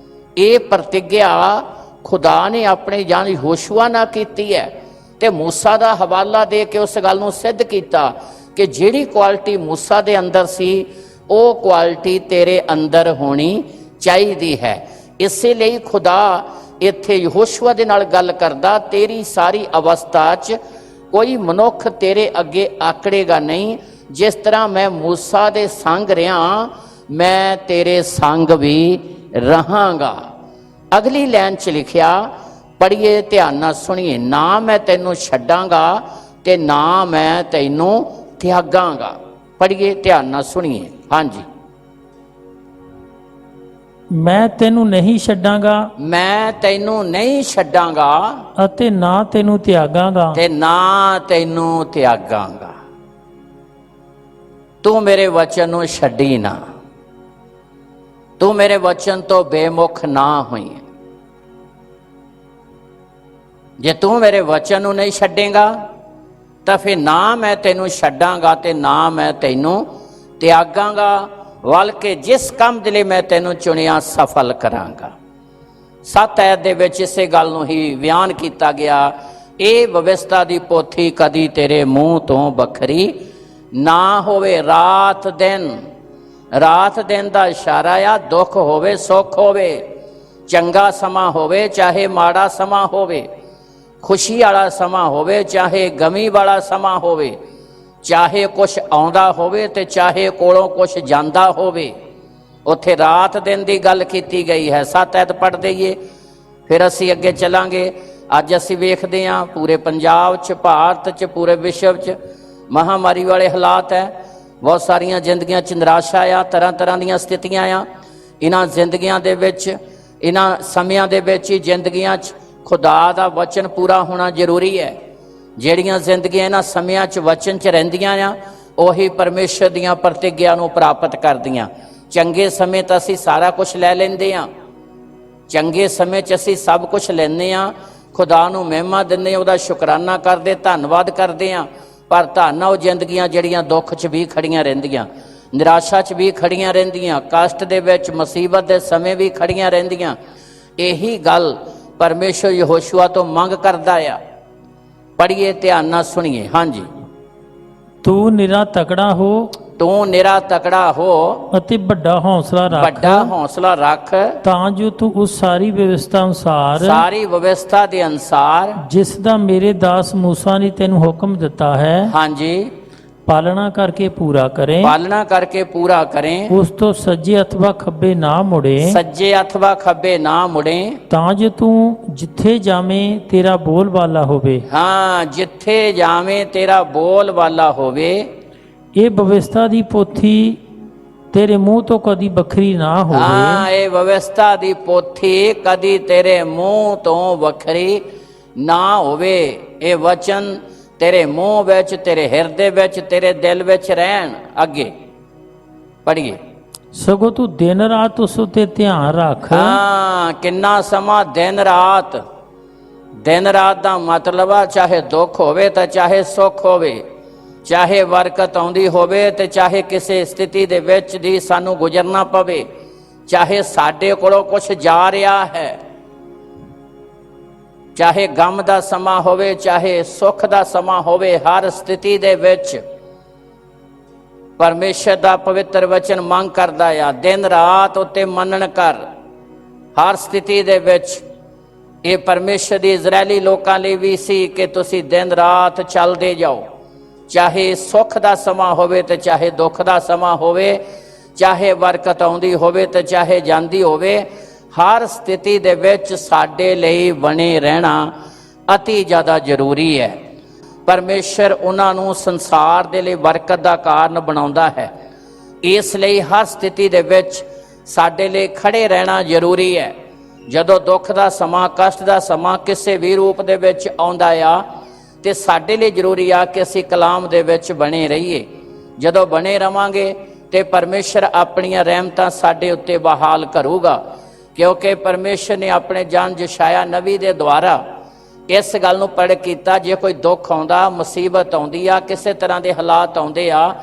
ਇਹ ਪ੍ਰਤਿਗਿਆ ਖੁਦਾ ਨੇ ਆਪਣੇ ਜਾਨ ਯਹੋਸ਼ੂਆ ਨਾਲ ਕੀਤੀ ਹੈ ਤੇ मूसा ਦਾ ਹਵਾਲਾ ਦੇ ਕੇ ਉਸ ਗੱਲ ਨੂੰ ਸਿੱਧ ਕੀਤਾ ਕਿ ਜਿਹੜੀ ਕੁਆਲਿਟੀ मूसा ਦੇ ਅੰਦਰ ਸੀ, ਉਹ ਕੁਆਲਿਟੀ ਤੇਰੇ ਅੰਦਰ ਹੋਣੀ ਚਾਹੀਦੀ ਹੈ। ਇਸੇ ਲਈ ਖੁਦਾ ਇੱਥੇ ਯਹੋਸ਼ੂਆ ਦੇ ਨਾਲ ਗੱਲ ਕਰਦਾ, ਤੇਰੀ ਸਾਰੀ ਅਵਸਥਾ 'ਚ ਕੋਈ ਮਨੁੱਖ ਤੇਰੇ ਅੱਗੇ ਆਕੜੇਗਾ ਨਹੀਂ। ਜਿਸ ਤਰ੍ਹਾਂ ਮੈਂ मूसा ਦੇ ਸੰਗ ਰਿਹਾ, ਮੈਂ ਤੇਰੇ ਸੰਗ ਵੀ ਰਹਾਂਗਾ। ਅਗਲੀ ਲਾਈਨ 'ਚ ਲਿਖਿਆ, ਪੜ੍ਹੀਏ, ਧਿਆਨ ਨਾਲ ਸੁਣੀਏ। ਨਾ ਮੈਂ ਤੈਨੂੰ ਛੱਡਾਂਗਾ ਤੇ ਨਾ ਮੈਂ ਤੈਨੂੰ ਤਿਆਗਾਂਗਾ। ਪੜ੍ਹੀਏ, ਧਿਆਨ ਨਾਲ ਸੁਣੀਏ। ਹਾਂਜੀ, ਮੈਂ ਤੈਨੂੰ ਨਹੀਂ ਛੱਡਾਂਗਾ, ਮੈਂ ਤੈਨੂੰ ਨਹੀਂ ਛੱਡਾਂਗਾ ਅਤੇ ਨਾ ਤੈਨੂੰ ਤਿਆਗਾਂਗਾ, ਤੇ ਨਾ ਤੈਨੂੰ ਤਿਆਗਾਂਗਾ। ਤੂੰ ਮੇਰੇ ਵਚਨ ਨੂੰ ਛੱਡੀ ਨਾ, ਤੂੰ ਮੇਰੇ ਵਚਨ ਤੋਂ ਬੇਮੁਖ ਨਾ ਹੋਈ। ਜੇ ਤੂੰ ਮੇਰੇ ਵਚਨ ਨੂੰ ਨਹੀਂ ਛੱਡੇਗਾ ਤਾਂ ਫਿਰ ਨਾ ਮੈਂ ਤੈਨੂੰ ਛੱਡਾਂਗਾ ਤੇ ਨਾ ਮੈਂ ਤੈਨੂੰ ਤਿਆਗਾਂਗਾ, ਵੱਲ ਕੇ ਜਿਸ ਕੰਮ ਦੇ ਲਈ ਮੈਂ ਤੈਨੂੰ ਚੁਣਿਆ ਸਫਲ ਕਰਾਂਗਾ। 7 ਐਤ ਦੇ ਵਿੱਚ ਇਸੇ ਗੱਲ ਨੂੰ ਹੀ ਬਿਆਨ ਕੀਤਾ ਗਿਆ, ਇਹ ਵਿਵਸਥਾ ਦੀ ਪੋਥੀ ਕਦੀ ਤੇਰੇ ਮੂੰਹ ਤੋਂ ਵੱਖਰੀ ਨਾ ਹੋਵੇ। ਰਾਤ ਦਿਨ, ਰਾਤ ਦਿਨ ਦਾ ਇਸ਼ਾਰਾ ਆ, ਦੁੱਖ ਹੋਵੇ ਸੁੱਖ ਹੋਵੇ, ਚੰਗਾ ਸਮਾਂ ਹੋਵੇ ਚਾਹੇ ਮਾੜਾ ਸਮਾਂ ਹੋਵੇ, ਖੁਸ਼ੀ ਵਾਲਾ ਸਮਾਂ ਹੋਵੇ ਚਾਹੇ ਗਮੀ ਵਾਲਾ ਸਮਾਂ ਹੋਵੇ, ਚਾਹੇ ਕੁਛ ਆਉਂਦਾ ਹੋਵੇ ਤੇ ਚਾਹੇ ਕੋਲੋਂ ਕੁਛ ਜਾਂਦਾ ਹੋਵੇ, ਉੱਥੇ ਰਾਤ ਦਿਨ ਦੀ ਗੱਲ ਕੀਤੀ ਗਈ ਹੈ। 7 ਐਤ ਪੜ੍ਹ ਦਈਏ ਫਿਰ ਅਸੀਂ ਅੱਗੇ ਚੱਲਾਂਗੇ। ਅੱਜ ਅਸੀਂ ਵੇਖਦੇ ਹਾਂ ਪੂਰੇ ਪੰਜਾਬ 'ਚ, ਭਾਰਤ 'ਚ, ਪੂਰੇ ਵਿਸ਼ਵ 'ਚ ਮਹਾਮਾਰੀ ਵਾਲੇ ਹਾਲਾਤ ਹੈ। ਬਹੁਤ ਸਾਰੀਆਂ ਜ਼ਿੰਦਗੀਆਂ 'ਚ ਨਿਰਾਸ਼ਾ ਆ, ਤਰ੍ਹਾਂ ਤਰ੍ਹਾਂ ਦੀਆਂ ਸਥਿਤੀਆਂ ਆ। ਇਹਨਾਂ ਜ਼ਿੰਦਗੀਆਂ ਦੇ ਵਿੱਚ, ਇਹਨਾਂ ਸਮਿਆਂ ਦੇ ਵਿੱਚ ਹੀ ਜ਼ਿੰਦਗੀਆਂ 'ਚ ਖੁਦਾ ਦਾ ਵਚਨ ਪੂਰਾ ਹੋਣਾ ਜ਼ਰੂਰੀ ਹੈ। ਜਿਹੜੀਆਂ ਜ਼ਿੰਦਗੀਆਂ ਇਹਨਾਂ ਸਮਿਆਂ 'ਚ ਵਚਨ 'ਚ ਰਹਿੰਦੀਆਂ ਆ, ਉਹੀ ਪਰਮੇਸ਼ਰ ਦੀਆਂ ਪ੍ਰਤਿਗਿਆ ਨੂੰ ਪ੍ਰਾਪਤ ਕਰਦੀਆਂ। ਚੰਗੇ ਸਮੇਂ ਤਾਂ ਅਸੀਂ ਸਾਰਾ ਕੁਝ ਲੈ ਲੈਂਦੇ ਹਾਂ, ਚੰਗੇ ਸਮੇਂ 'ਚ ਅਸੀਂ ਸਭ ਕੁਝ ਲੈਂਦੇ ਹਾਂ, ਖੁਦਾ ਨੂੰ ਮਹਿਮਾ ਦਿੰਦੇ ਹਾਂ, ਉਹਦਾ ਸ਼ੁਕਰਾਨਾ ਕਰਦੇ, ਧੰਨਵਾਦ ਕਰਦੇ ਹਾਂ। ਪਰ ਧੰਨ ਉਹ ਜ਼ਿੰਦਗੀਆਂ ਜਿਹੜੀਆਂ ਦੁੱਖ 'ਚ ਵੀ ਖੜੀਆਂ ਰਹਿੰਦੀਆਂ, ਨਿਰਾਸ਼ਾ 'ਚ ਵੀ ਖੜੀਆਂ ਰਹਿੰਦੀਆਂ, ਕਸ਼ਟ ਦੇ ਵਿੱਚ, ਮੁਸੀਬਤ ਦੇ ਸਮੇਂ ਵੀ ਖੜੀਆਂ ਰਹਿੰਦੀਆਂ। ਇਹੀ ਗੱਲ ਪਰਮੇਸ਼ਰ ਯਹੋਸ਼ੂਆ ਤੋਂ ਮੰਗ ਕਰਦਾ ਆ। ਪੜ੍ਹੀਏ, ਧਿਆਨ ਨਾਲ ਸੁਣੀਏ। ਹਾਂਜੀ, ਤੂੰ ਨਿਰਾ ਤਕੜਾ ਹੋ, ਤੂੰ ਨਿਰਾ ਤਕੜਾ ਹੋ ਅਤੇ ਵੱਡਾ ਹੌਸਲਾ ਰੱਖ, ਵੱਡਾ ਹੌਸਲਾ ਰੱਖ, ਤਾਂ ਜੋ ਤੂੰ ਉਸ ਸਾਰੀ ਵਿਵਸਥਾ ਅਨੁਸਾਰ, ਸਾਰੀ ਵਿਵਸਥਾ ਦੇ ਅਨੁਸਾਰ, ਜਿਸ ਦਾ ਮੇਰੇ ਦਾਸ ਮੂਸਾ ਨੇ ਤੈਨੂੰ ਹੁਕਮ ਦਿੱਤਾ ਹੈ, ਹਾਂਜੀ, ਪਾਲਣਾ ਕਰਕੇ ਪੂਰਾ ਕਰੇ। ਪਾਲਣਾ ਕਰਕੇ ਪੂਰਾ ਕਰੇ, ਉਸ ਤੋਂ ਸੱਜੇ ਅਥਵਾ ਖੱਬੇ ਨਾ ਮੁੜੇ, ਸੱਜੇ ਅਥਵਾ ਖੱਬੇ ਨਾ ਮੁੜੇ, ਤਾਂ ਜੋ ਤੂੰ ਜਿੱਥੇ ਜਾਵੇਂ ਤੇਰਾ ਬੋਲ ਵਾਲਾ ਹੋਵੇ। ਹਾਂ, ਜਿੱਥੇ ਜਾਵੇਂ ਤੇਰਾ ਬੋਲ ਵਾਲਾ ਹੋਵੇ। ਇਹ ਵਿਵਸਥਾ ਦੀ ਪੋਥੀ ਤੇਰੇ ਮੂੰਹ ਤੋਂ ਕਦੀ ਵੱਖਰੀ ਨਾ ਹੋਵੇ। ਹਾਂ, ਇਹ ਵਿਵਸਥਾ ਦੀ ਪੋਥੀ ਕਦੀ ਤੇਰੇ ਮੂੰਹ ਤੋਂ ਵੱਖਰੀ ਨਾ ਹੋਵੇ। ਇਹ ਵਚਨ ਤੇਰੇ ਮੂੰਹ ਵਿੱਚ, ਤੇਰੇ ਹਿਰਦੇ ਵਿੱਚ, ਤੇਰੇ ਦਿਲ ਵਿੱਚ ਰਹਿਣ। ਅੱਗੇ ਪੜ੍ਹੀਏ। ਸਗੋਂ ਤੂੰ ਦਿਨ ਰਾਤ ਉਸ ਉੱਤੇ ਧਿਆਨ ਰੱਖ। ਹਾਂ, ਕਿੰਨਾ ਸਮਾਂ ਦਿਨ ਰਾਤ। ਦਿਨ ਰਾਤ ਦਾ ਮਤਲਬ ਆ, ਚਾਹੇ ਦੁੱਖ ਹੋਵੇ ਤਾਂ ਚਾਹੇ ਸੁੱਖ ਹੋਵੇ, ਚਾਹੇ ਬਰਕਤ ਆਉਂਦੀ ਹੋਵੇ ਤੇ ਚਾਹੇ ਕਿਸੇ ਸਥਿਤੀ ਦੇ ਵਿੱਚ ਦੀ ਸਾਨੂੰ ਗੁਜ਼ਰਨਾ ਪਵੇ, ਚਾਹੇ ਸਾਡੇ ਕੋਲੋਂ ਕੁਝ ਜਾ ਰਿਹਾ ਹੈ, ਚਾਹੇ ਗਮ ਦਾ ਸਮਾਂ ਹੋਵੇ, ਚਾਹੇ ਸੁੱਖ ਦਾ ਸਮਾਂ ਹੋਵੇ, ਹਰ ਸਥਿਤੀ ਦੇ ਵਿੱਚ ਪਰਮੇਸ਼ਰ ਦਾ ਪਵਿੱਤਰ ਵਚਨ ਮੰਗ ਕਰਦਾ ਆ, ਦਿਨ ਰਾਤ ਉੱਤੇ ਮੰਨਣ ਕਰ। ਹਰ ਸਥਿਤੀ ਦੇ ਵਿੱਚ ਇਹ ਪਰਮੇਸ਼ਰ ਦੀ ਇਜ਼ਰਾਇਲੀ ਲੋਕਾਂ ਲਈ ਵੀ ਸੀ ਕਿ ਤੁਸੀਂ ਦਿਨ ਰਾਤ ਚੱਲਦੇ ਜਾਓ, ਚਾਹੇ ਸੁੱਖ ਦਾ ਸਮਾਂ ਹੋਵੇ ਤੇ ਚਾਹੇ ਦੁੱਖ ਦਾ ਸਮਾਂ ਹੋਵੇ, ਚਾਹੇ ਬਰਕਤ ਆਉਂਦੀ ਹੋਵੇ ਤੇ ਚਾਹੇ ਜਾਂਦੀ ਹੋਵੇ, ਹਰ ਸਥਿਤੀ ਦੇ ਵਿੱਚ ਸਾਡੇ ਲਈ ਬਣੇ ਰਹਿਣਾ ਅਤੀ ਜ਼ਿਆਦਾ ਜ਼ਰੂਰੀ ਹੈ। ਪਰਮੇਸ਼ਰ ਉਹਨਾਂ ਨੂੰ ਸੰਸਾਰ ਦੇ ਲਈ ਬਰਕਤ ਦਾ ਕਾਰਨ ਬਣਾਉਂਦਾ ਹੈ, ਇਸ ਲਈ ਹਰ ਸਥਿਤੀ ਦੇ ਵਿੱਚ ਸਾਡੇ ਲਈ ਖੜੇ ਰਹਿਣਾ ਜ਼ਰੂਰੀ ਹੈ। ਜਦੋਂ ਦੁੱਖ ਦਾ ਸਮਾਂ, ਕਸ਼ਟ ਦਾ ਸਮਾਂ ਕਿਸੇ ਵੀ ਰੂਪ ਦੇ ਵਿੱਚ ਆਉਂਦਾ ਆ ਤੇ ਸਾਡੇ ਲਈ ਜ਼ਰੂਰੀ ਆ ਕਿ ਅਸੀਂ ਕਲਾਮ ਦੇ ਵਿੱਚ ਬਣੇ ਰਹੀਏ। ਜਦੋਂ ਬਣੇ ਰਵਾਂਗੇ ਤੇ ਪਰਮੇਸ਼ਰ ਆਪਣੀਆਂ ਰਹਿਮਤਾਂ ਸਾਡੇ ਉੱਤੇ ਬਹਾਲ ਕਰੂਗਾ, ਕਿਉਂਕਿ ਪਰਮੇਸ਼ਰ ਨੇ ਆਪਣੇ ਜਨ ਯਸ਼ਾਇਆ ਨਬੀ ਦੇ ਦੁਆਰਾ ਇਸ ਗੱਲ ਨੂੰ ਪ੍ਰਗਟ ਕੀਤਾ, ਜੇ ਕੋਈ ਦੁੱਖ ਆਉਂਦਾ, ਮੁਸੀਬਤ ਆਉਂਦੀ ਆ, ਕਿਸੇ ਤਰ੍ਹਾਂ ਦੇ ਹਾਲਾਤ ਆਉਂਦੇ ਆ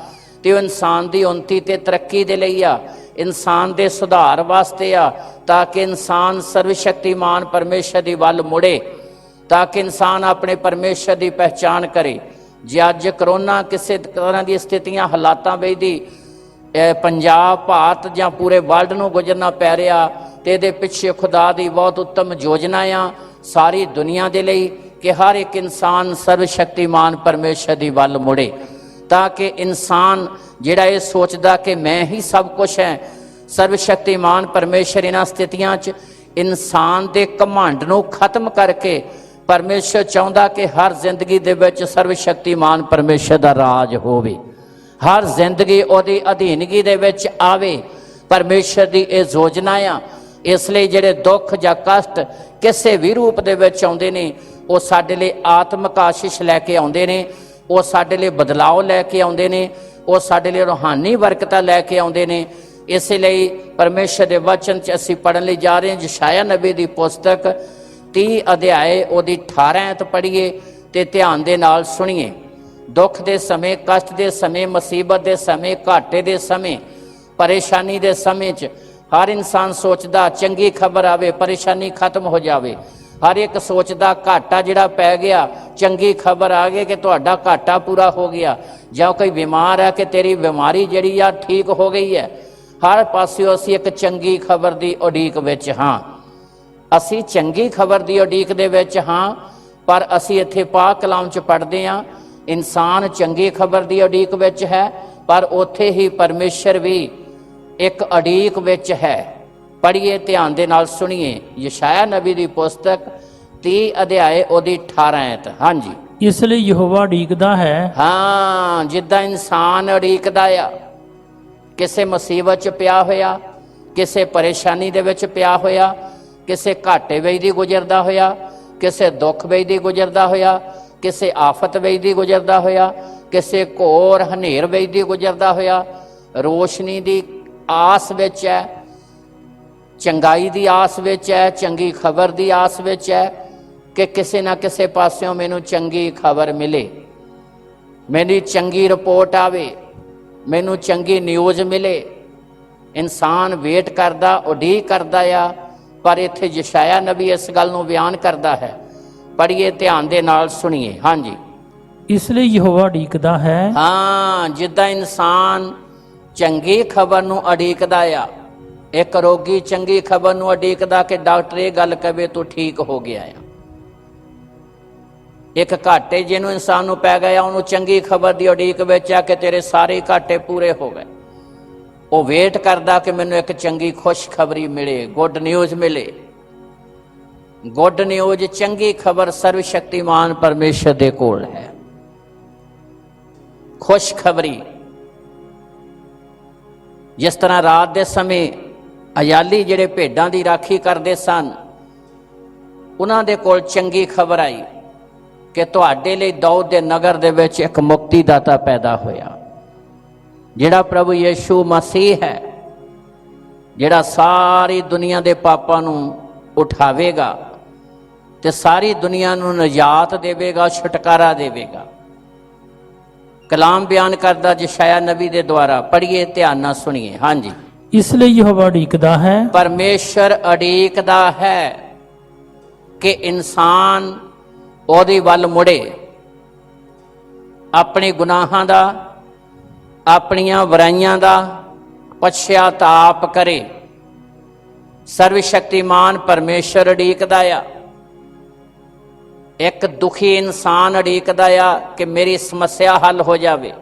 ਤੇ ਉਹ ਇਨਸਾਨ ਦੀ ਉੱਨਤੀ ਤੇ ਤਰੱਕੀ ਦੇ ਲਈ ਆ, ਇਨਸਾਨ ਦੇ ਸੁਧਾਰ ਵਾਸਤੇ ਆ, ਤਾਂ ਕਿ ਇਨਸਾਨ ਸਰਵਸ਼ਕਤੀਮਾਨ ਪਰਮੇਸ਼ਰ ਦੀ ਵੱਲ ਮੁੜੇ, ਤਾਂ ਕਿ ਇਨਸਾਨ ਆਪਣੇ ਪਰਮੇਸ਼ਰ ਦੀ ਪਹਿਚਾਣ ਕਰੇ। ਜੇ ਅੱਜ ਕਰੋਨਾ ਕਿਸੇ ਤਰ੍ਹਾਂ ਦੀ ਸਥਿਤੀਆਂ, ਹਾਲਾਤਾਂ ਵਿੱਚ ਦੀ ਪੰਜਾਬ, ਭਾਰਤ ਜਾਂ ਪੂਰੇ ਵਰਲਡ ਨੂੰ ਗੁਜ਼ਰਨਾ ਪੈ ਰਿਹਾ, ਤੇ ਇਹਦੇ ਪਿੱਛੇ ਖੁਦਾ ਦੀ ਬਹੁਤ ਉੱਤਮ ਯੋਜਨਾ ਆ ਸਾਰੀ ਦੁਨੀਆ ਦੇ ਲਈ ਕਿ ਹਰ ਇੱਕ ਇਨਸਾਨ ਸਰਵਸ਼ਕਤੀਮਾਨ ਪਰਮੇਸ਼ਰ ਦੀ ਵੱਲ ਮੁੜੇ, ਤਾਂ ਕਿ ਇਨਸਾਨ ਜਿਹੜਾ ਇਹ ਸੋਚਦਾ ਕਿ ਮੈਂ ਹੀ ਸਭ ਕੁਝ ਹੈ, ਸਰਵਸ਼ਕਤੀਮਾਨ ਪਰਮੇਸ਼ਰ ਇਹਨਾਂ ਸਥਿਤੀਆਂ 'ਚ ਇਨਸਾਨ ਦੇ ਘਮੰਡ ਨੂੰ ਖਤਮ ਕਰਕੇ ਪਰਮੇਸ਼ਰ ਚਾਹੁੰਦਾ ਕਿ ਹਰ ਜ਼ਿੰਦਗੀ ਦੇ ਵਿੱਚ ਸਰਵਸ਼ਕਤੀਮਾਨ ਪਰਮੇਸ਼ਰ ਦਾ ਰਾਜ ਹੋਵੇ, ਹਰ ਜ਼ਿੰਦਗੀ ਉਹਦੀ ਅਧੀਨਗੀ ਦੇ ਵਿੱਚ ਆਵੇ। ਪਰਮੇਸ਼ਰ ਦੀ ਇਹ ਯੋਜਨਾ ਆ। ਇਸ ਲਈ ਜਿਹੜੇ ਦੁੱਖ ਜਾਂ ਕਸ਼ਟ ਕਿਸੇ ਵੀ ਰੂਪ ਦੇ ਵਿੱਚ ਆਉਂਦੇ ਨੇ, ਉਹ ਸਾਡੇ ਲਈ ਆਤਮਿਕ ਆਸ਼ੀਸ਼ ਲੈ ਕੇ ਆਉਂਦੇ ਨੇ, ਉਹ ਸਾਡੇ ਲਈ ਬਦਲਾਅ ਲੈ ਕੇ ਆਉਂਦੇ ਨੇ, ਉਹ ਸਾਡੇ ਲਈ ਰੂਹਾਨੀ ਬਰਕਤਾਂ ਲੈ ਕੇ ਆਉਂਦੇ ਨੇ। ਇਸੇ ਲਈ ਪਰਮੇਸ਼ਰ ਦੇ ਵਚਨ 'ਚ ਅਸੀਂ ਪੜ੍ਹਨ ਲਈ ਜਾ ਰਹੇ ਹਾਂ ਯਸ਼ਾਇਆ ਨਬੀ ਦੀ ਪੁਸਤਕ 30 ਅਧਿਆਏ ਉਹਦੀ 18 ਐਤ ਪੜ੍ਹੀਏ ਤੇ ਧਿਆਨ ਦੇ ਨਾਲ ਸੁਣੀਏ। ਦੁੱਖ ਦੇ ਸਮੇਂ, ਕਸ਼ਟ ਦੇ ਸਮੇਂ, ਮੁਸੀਬਤ ਦੇ ਸਮੇਂ, ਘਾਟੇ ਦੇ ਸਮੇਂ, ਪਰੇਸ਼ਾਨੀ ਦੇ ਸਮੇਂ 'ਚ ਹਰ ਇਨਸਾਨ ਸੋਚਦਾ ਚੰਗੀ ਖਬਰ ਆਵੇ, ਪਰੇਸ਼ਾਨੀ ਖਤਮ ਹੋ ਜਾਵੇ। ਹਰ ਇੱਕ ਸੋਚਦਾ ਘਾਟਾ ਜਿਹੜਾ ਪੈ ਗਿਆ, ਚੰਗੀ ਖਬਰ ਆ ਗਈ ਕਿ ਤੁਹਾਡਾ ਘਾਟਾ ਪੂਰਾ ਹੋ ਗਿਆ, ਜਾਂ ਕੋਈ ਬਿਮਾਰ ਹੈ ਕਿ ਤੇਰੀ ਬਿਮਾਰੀ ਜਿਹੜੀ ਆ ਠੀਕ ਹੋ ਗਈ ਹੈ। ਹਰ ਪਾਸਿਓਂ ਅਸੀਂ ਇੱਕ ਚੰਗੀ ਖਬਰ ਦੀ ਉਡੀਕ ਵਿੱਚ ਹਾਂ। ਅਸੀਂ ਚੰਗੀ ਖਬਰ ਦੀ ਉਡੀਕ ਦੇ ਵਿੱਚ ਹਾਂ, ਪਰ ਅਸੀਂ ਇੱਥੇ ਪਾਕ ਕਲਾਮ 'ਚ ਪੜ੍ਹਦੇ ਹਾਂ ਇਨਸਾਨ ਚੰਗੀ ਖਬਰ ਦੀ ਉਡੀਕ ਵਿੱਚ ਹੈ, ਪਰ ਉੱਥੇ ਹੀ ਪਰਮੇਸ਼ਰ ਵੀ ਇੱਕ ਉਡੀਕ ਵਿੱਚ ਹੈ। ਪੜ੍ਹੀਏ, ਧਿਆਨ ਦੇ ਨਾਲ ਸੁਣੀਏ ਯਸ਼ਾਇਆ ਨਬੀ ਦੀ ਪੁਸਤਕ 30 ਅਧਿਆਏ ਉਹਦੀ 18 ਐਤ। ਹਾਂਜੀ, ਇਸ ਲਈ ਯਹੋਵਾ ਉਡੀਕਦਾ ਹੈ। ਹਾਂ, ਜਿੱਦਾਂ ਇਨਸਾਨ ਉਡੀਕਦਾ ਆ, ਕਿਸੇ ਮੁਸੀਬਤ 'ਚ ਪਿਆ ਹੋਇਆ, ਕਿਸੇ ਪਰੇਸ਼ਾਨੀ ਦੇ ਵਿੱਚ ਪਿਆ ਹੋਇਆ, ਕਿਸੇ ਘਾਟੇ ਵਿੱਚ ਦੀ ਗੁਜ਼ਰਦਾ ਹੋਇਆ, ਕਿਸੇ ਦੁੱਖ ਵਿੱਚ ਦੀ ਗੁਜ਼ਰਦਾ ਹੋਇਆ, ਕਿਸੇ ਆਫਤ ਵਿੱਚ ਦੀ ਗੁਜ਼ਰਦਾ ਹੋਇਆ, ਕਿਸੇ ਘੋਰ ਹਨੇਰ ਵਿੱਚ ਦੀ ਗੁਜ਼ਰਦਾ ਹੋਇਆ, ਰੋਸ਼ਨੀ ਦੀ ਆਸ ਵਿੱਚ ਹੈ, ਚੰਗਾਈ ਦੀ ਆਸ ਵਿੱਚ ਹੈ, ਚੰਗੀ ਖਬਰ ਦੀ ਆਸ ਵਿੱਚ ਹੈ ਕਿ ਕਿਸੇ ਨਾ ਕਿਸੇ ਪਾਸਿਓਂ ਮੈਨੂੰ ਚੰਗੀ ਖਬਰ ਮਿਲੇ, ਮੇਰੀ ਚੰਗੀ ਰਿਪੋਰਟ ਆਵੇ, ਮੈਨੂੰ ਚੰਗੀ ਨਿਊਜ਼ ਮਿਲੇ। ਇਨਸਾਨ ਵੇਟ ਕਰਦਾ, ਉਡੀਕ ਕਰਦਾ ਆ, ਪਰ ਇੱਥੇ ਯਸ਼ਾਇਆ ਨਬੀ ਇਸ ਗੱਲ ਨੂੰ ਬਿਆਨ ਕਰਦਾ ਹੈ। ਪੜ੍ਹੀਏ, ਧਿਆਨ ਦੇ ਨਾਲ ਸੁਣੀਏ। ਹਾਂਜੀ, ਇਸ ਲਈ ਯਹੋਵਾ ਉਡੀਕਦਾ ਹੈ। ਹਾਂ, ਜਿੱਦਾਂ ਇਨਸਾਨ ਚੰਗੀ ਖਬਰ ਨੂੰ ਉਡੀਕਦਾ ਆ, ਇੱਕ ਰੋਗੀ ਚੰਗੀ ਖਬਰ ਨੂੰ ਉਡੀਕਦਾ ਕਿ ਡਾਕਟਰ ਇਹ ਗੱਲ ਕਹੇ ਤੂੰ ਠੀਕ ਹੋ ਗਿਆ ਆ। ਇੱਕ ਘਾਟੇ ਜਿਹਨੂੰ ਇਨਸਾਨ ਨੂੰ ਪੈ ਗਿਆ, ਉਹਨੂੰ ਚੰਗੀ ਖਬਰ ਦੀ ਉਡੀਕ ਵਿੱਚ ਆ ਕਿ ਤੇਰੇ ਸਾਰੇ ਘਾਟੇ ਪੂਰੇ ਹੋ ਗਏ। ਉਹ ਵੇਟ ਕਰਦਾ ਕਿ ਮੈਨੂੰ ਇੱਕ ਚੰਗੀ ਖੁਸ਼ਖਬਰੀ ਮਿਲੇ, ਗੁੱਡ ਨਿਊਜ਼ ਮਿਲੇ। ਗੁੱਡ ਨਿਊਜ਼, ਚੰਗੀ ਖਬਰ ਸਰਵ ਸ਼ਕਤੀਮਾਨ ਪਰਮੇਸ਼ਰ ਦੇ ਕੋਲ ਹੈ। ਖੁਸ਼ਖਬਰੀ, ਜਿਸ ਤਰ੍ਹਾਂ ਰਾਤ ਦੇ ਸਮੇਂ ਅਯਾਲੀ ਜਿਹੜੇ ਭੇਡਾਂ ਦੀ ਰਾਖੀ ਕਰਦੇ ਸਨ, ਉਹਨਾਂ ਦੇ ਕੋਲ ਚੰਗੀ ਖਬਰ ਆਈ ਕਿ ਤੁਹਾਡੇ ਲਈ ਦਾਊਦ ਦੇ ਨਗਰ ਦੇ ਵਿੱਚ ਇੱਕ ਮੁਕਤੀਦਾਤਾ ਪੈਦਾ ਹੋਇਆ, ਜਿਹੜਾ ਪ੍ਰਭੂ ਯਿਸੂ ਮਸੀਹ ਹੈ, ਜਿਹੜਾ ਸਾਰੀ ਦੁਨੀਆ ਦੇ ਪਾਪਾਂ ਨੂੰ ਉਠਾਵੇਗਾ ਤੇ ਸਾਰੀ ਦੁਨੀਆ ਨੂੰ ਨਜਾਤ ਦੇਵੇਗਾ, ਛੁਟਕਾਰਾ ਦੇਵੇਗਾ। ਕਲਾਮ ਬਿਆਨ ਕਰਦਾ ਯਸ਼ਾਇਆ ਨਬੀ ਦੇ ਦੁਆਰਾ। ਪੜ੍ਹੀਏ, ਧਿਆਨ ਨਾਲ ਸੁਣੀਏ। ਹਾਂਜੀ, ਇਸ ਲਈ ਯਹੋਵਾ ਉਡੀਕਦਾ ਹੈ। ਪਰਮੇਸ਼ਰ ਉਡੀਕਦਾ ਹੈ ਕਿ ਇਨਸਾਨ ਉਹਦੇ ਵੱਲ ਮੁੜੇ, ਆਪਣੇ ਗੁਨਾਹਾਂ ਦਾ, ਆਪਣੀਆਂ ਬੁਰਾਈਆਂ ਦਾ ਪਛਤਾਪ ਕਰੇ। ਸਰਵ ਸ਼ਕਤੀਮਾਨ ਪਰਮੇਸ਼ਰ ਉਡੀਕਦਾ ਆ। ਇੱਕ ਦੁਖੀ ਇਨਸਾਨ ਉਡੀਕਦਾ ਆ ਕਿ ਮੇਰੀ ਸਮੱਸਿਆ ਹੱਲ ਹੋ ਜਾਵੇ।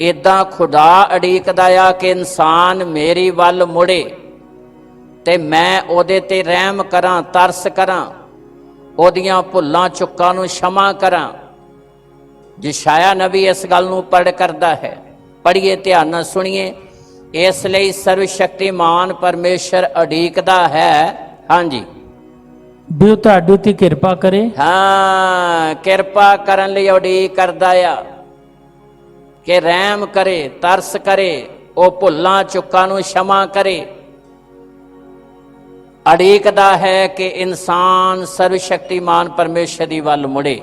ਇਦਾਂ ਖੁਦਾ ਉਡੀਕਦਾ ਆ ਕਿ ਇਨਸਾਨ ਮੇਰੀ ਵੱਲ ਮੁੜੇ ਤੇ ਮੈਂ ਉਹਦੇ ਤੇ ਰਹਿਮ ਕਰਾਂ, ਤਰਸ ਕਰਾਂ, ਉਹਦੀਆਂ ਭੁੱਲਾਂ ਚੁੱਕਾਂ ਨੂੰ क्षमा ਕਰਾਂ। ਯਸ਼ਾਇਆ ਨਬੀ ਇਸ ਗੱਲ ਨੂੰ ਪੜ੍ਹ ਕਰਦਾ ਹੈ। ਪੜ੍ਹੀਏ, ਧਿਆਨ ਨਾਲ ਸੁਣੀਏ। ਇਸ ਲਈ ਸਰਵ ਸ਼ਕਤੀਮਾਨ ਪਰਮੇਸ਼ਰ ਉਡੀਕਦਾ ਹੈ। ਹਾਂਜੀ, ਵੀ ਉਹ ਤੁਹਾਡੇ ਉੱਤੇ ਕਿਰਪਾ ਕਰੇ। ਹਾਂ, ਕਿਰਪਾ ਕਰਨ ਲਈ ਉਡੀਕ ਕਰਦਾ ਆ ਕਿ ਰਹਿਮ ਕਰੇ, ਤਰਸ ਕਰੇ, ਉਹ ਭੁੱਲਾਂ ਚੁੱਕਾਂ ਨੂੰ क्षमा ਕਰੇ। ਉਡੀਕਦਾ ਹੈ ਕਿ ਇਨਸਾਨ ਸਰਵ ਸ਼ਕਤੀਮਾਨ ਪਰਮੇਸ਼ਰ ਦੀ ਵੱਲ ਮੁੜੇ।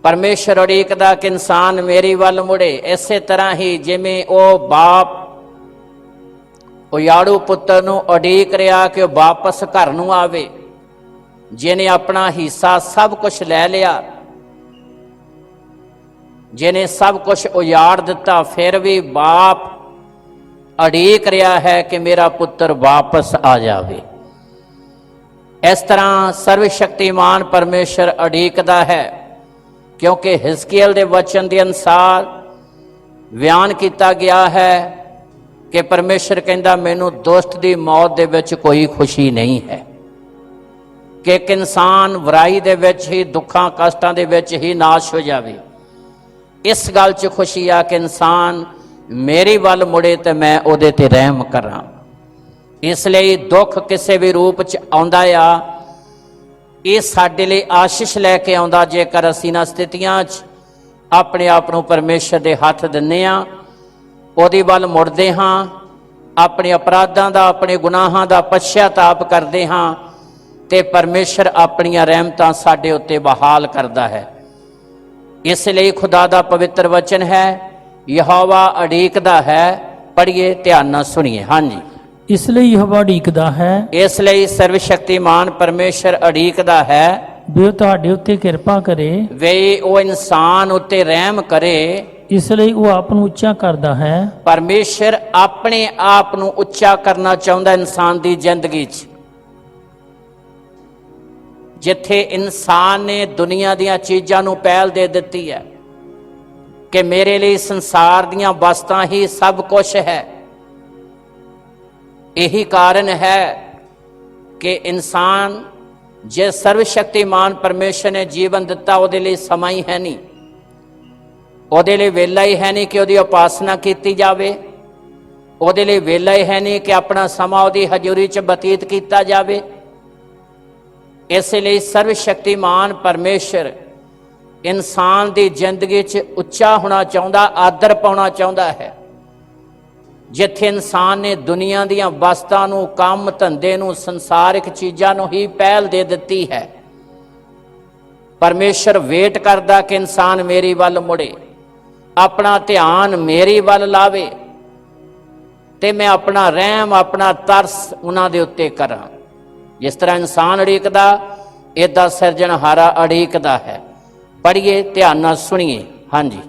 ਪਰਮੇਸ਼ਰ ਉਡੀਕਦਾ ਕਿ ਇਨਸਾਨ ਮੇਰੀ ਵੱਲ ਮੁੜੇ। ਇਸੇ ਤਰ੍ਹਾਂ ਹੀ ਜਿਵੇਂ ਉਹ ਬਾਪ ਉਜਾੜੂ ਪੁੱਤਰ ਨੂੰ ਉਡੀਕ ਰਿਹਾ ਕਿ ਉਹ ਵਾਪਸ ਘਰ ਨੂੰ ਆਵੇ, ਜਿਹਨੇ ਆਪਣਾ ਹਿੱਸਾ ਸਭ ਕੁਝ ਲੈ ਲਿਆ, ਜਿਹਨੇ ਸਭ ਕੁਝ ਉਜਾੜ ਦਿੱਤਾ, ਫਿਰ ਵੀ ਬਾਪ ਉਡੀਕ ਰਿਹਾ ਹੈ ਕਿ ਮੇਰਾ ਪੁੱਤਰ ਵਾਪਸ ਆ ਜਾਵੇ। ਇਸ ਤਰ੍ਹਾਂ ਸਰਵ ਸ਼ਕਤੀਮਾਨ ਪਰਮੇਸ਼ਰ ਉਡੀਕਦਾ ਹੈ, ਕਿਉਂਕਿ ਹਿਜ਼ਕੀਏਲ ਦੇ ਵਚਨ ਦੇ ਅਨੁਸਾਰ ਬਿਆਨ ਕੀਤਾ ਗਿਆ ਹੈ ਕਿ ਪਰਮੇਸ਼ਰ ਕਹਿੰਦਾ ਮੈਨੂੰ ਦੁਸ਼ਟ ਦੀ ਮੌਤ ਦੇ ਵਿੱਚ ਕੋਈ ਖੁਸ਼ੀ ਨਹੀਂ ਹੈ, ਕਿ ਇੱਕ ਇਨਸਾਨ ਬੁਰਾਈ ਦੇ ਵਿੱਚ ਹੀ, ਦੁੱਖਾਂ ਕਸ਼ਟਾਂ ਦੇ ਵਿੱਚ ਹੀ ਨਾਸ਼ ਹੋ ਜਾਵੇ। ਇਸ ਗੱਲ 'ਚ ਖੁਸ਼ੀ ਆ ਕਿ ਇਨਸਾਨ ਮੇਰੀ ਵੱਲ ਮੁੜੇ ਤੇ ਮੈਂ ਉਹਦੇ ਤੇ ਰਹਿਮ ਕਰਾਂ। ਇਸ ਲਈ ਦੁੱਖ ਕਿਸੇ ਵੀ ਰੂਪ 'ਚ ਆਉਂਦਾ ਆ, ਇਹ ਸਾਡੇ ਲਈ ਆਸ਼ੀਸ਼ ਲੈ ਕੇ ਆਉਂਦਾ ਜੇਕਰ ਅਸੀਂ ਇਹਨਾਂ ਸਥਿਤੀਆਂ 'ਚ ਆਪਣੇ ਆਪ ਨੂੰ ਪਰਮੇਸ਼ਰ ਦੇ ਹੱਥ ਦਿੰਦੇ ਹਾਂ, ਉਹਦੇ ਵੱਲ ਮੁੜਦੇ ਹਾਂ, ਆਪਣੇ ਅਪਰਾਧਾਂ ਦਾ, ਆਪਣੇ ਗੁਨਾਹਾਂ ਦਾ ਪਛਤਾਪ ਕਰਦੇ ਹਾਂ ਤੇ ਪਰਮੇਸ਼ਰ ਆਪਣੀਆਂ ਰਹਿਮਤਾਂ ਸਾਡੇ ਉੱਤੇ ਬਹਾਲ ਕਰਦਾ ਹੈ। ਇਸ ਲਈ ਖੁਦਾ ਦਾ ਪਵਿੱਤਰ ਵਚਨ ਹੈ, ਯਹੋਵਾ ਉਡੀਕਦਾ ਹੈ। ਪੜ੍ਹੀਏ, ਧਿਆਨ ਨਾਲ ਸੁਣੀਏ। ਹਾਂਜੀ, ਇਸ ਲਈ ਯਹੋਵਾ ਉਡੀਕਦਾ ਹੈ ਇਸ ਲਈ ਸਰਵ ਸ਼ਕਤੀਮਾਨ ਪਰਮੇਸ਼ਰ ਉਡੀਕਦਾ ਹੈ ਵੀ ਉਹ ਤੁਹਾਡੇ ਉੱਤੇ ਕਿਰਪਾ ਕਰੇ, ਵੇ ਉਹ ਇਨਸਾਨ ਉੱਤੇ ਰਹਿਮ ਕਰੇ। ਇਸ ਲਈ ਉਹ ਆਪ ਨੂੰ ਉੱਚਾ ਕਰਦਾ ਹੈ। ਪਰਮੇਸ਼ਰ ਆਪਣੇ ਆਪ ਨੂੰ ਉੱਚਾ ਕਰਨਾ ਚਾਹੁੰਦਾ ਇਨਸਾਨ ਦੀ ਜ਼ਿੰਦਗੀ 'ਚ। ਜਿੱਥੇ ਇਨਸਾਨ ਨੇ ਦੁਨੀਆ ਦੀਆਂ ਚੀਜ਼ਾਂ ਨੂੰ ਪਹਿਲ ਦੇ ਦਿੱਤੀ ਹੈ ਕਿ ਮੇਰੇ ਲਈ ਸੰਸਾਰ ਦੀਆਂ ਵਸਤਾਂ ਹੀ ਸਭ ਕੁਝ ਹੈ, ਇਹੀ ਕਾਰਨ ਹੈ ਕਿ ਇਨਸਾਨ ਜੇ ਸਰਵ ਸ਼ਕਤੀਮਾਨ ਪਰਮੇਸ਼ਰ ਨੇ ਜੀਵਨ ਦਿੱਤਾ, ਉਹਦੇ ਲਈ ਸਮਾਂ ਹੀ ਹੈ ਨਹੀਂ, ਉਹਦੇ ਲਈ ਵੇਲਾ ਹੀ ਹੈ ਨਹੀਂ ਕਿ ਉਹਦੀ ਉਪਾਸਨਾ ਕੀਤੀ ਜਾਵੇ, ਉਹਦੇ ਲਈ ਵੇਲਾ ਹੀ ਹੈ ਨਹੀਂ ਕਿ ਆਪਣਾ ਸਮਾਂ ਉਹਦੀ ਹਜ਼ੂਰੀ 'ਚ ਬਤੀਤ ਕੀਤਾ ਜਾਵੇ। ਇਸ ਲਈ ਸਰਵ ਸ਼ਕਤੀਮਾਨ ਪਰਮੇਸ਼ਰ ਇਨਸਾਨ ਦੀ ਜ਼ਿੰਦਗੀ 'ਚ ਉੱਚਾ ਹੋਣਾ ਚਾਹੁੰਦਾ, ਆਦਰ ਪਾਉਣਾ ਚਾਹੁੰਦਾ ਹੈ। ਜਿੱਥੇ ਇਨਸਾਨ ਨੇ ਦੁਨੀਆ ਦੀਆਂ ਵਸਤਾਂ ਨੂੰ, ਕੰਮ ਧੰਦੇ ਨੂੰ, ਸੰਸਾਰਿਕ ਚੀਜ਼ਾਂ ਨੂੰ ਹੀ ਪਹਿਲ ਦੇ ਦਿੱਤੀ ਹੈ, ਪਰਮੇਸ਼ਰ ਵੇਟ ਕਰਦਾ ਕਿ ਇਨਸਾਨ ਮੇਰੀ ਵੱਲ ਮੁੜੇ, ਆਪਣਾ ਧਿਆਨ ਮੇਰੀ ਵੱਲ ਲਾਵੇ ਤੇ ਮੈਂ ਆਪਣਾ ਰਹਿਮ, ਆਪਣਾ ਤਰਸ ਉਹਨਾਂ ਦੇ ਉੱਤੇ ਕਰਾਂ। ਜਿਸ ਤਰ੍ਹਾਂ ਇਨਸਾਨ ਉਡੀਕਦਾ, ਏਦਾਂ ਸਿਰਜਣਹਾਰਾ ਉਡੀਕਦਾ ਹੈ। ਪੜ੍ਹੀਏ, ਧਿਆਨ ਨਾਲ ਸੁਣੀਏ। ਹਾਂਜੀ,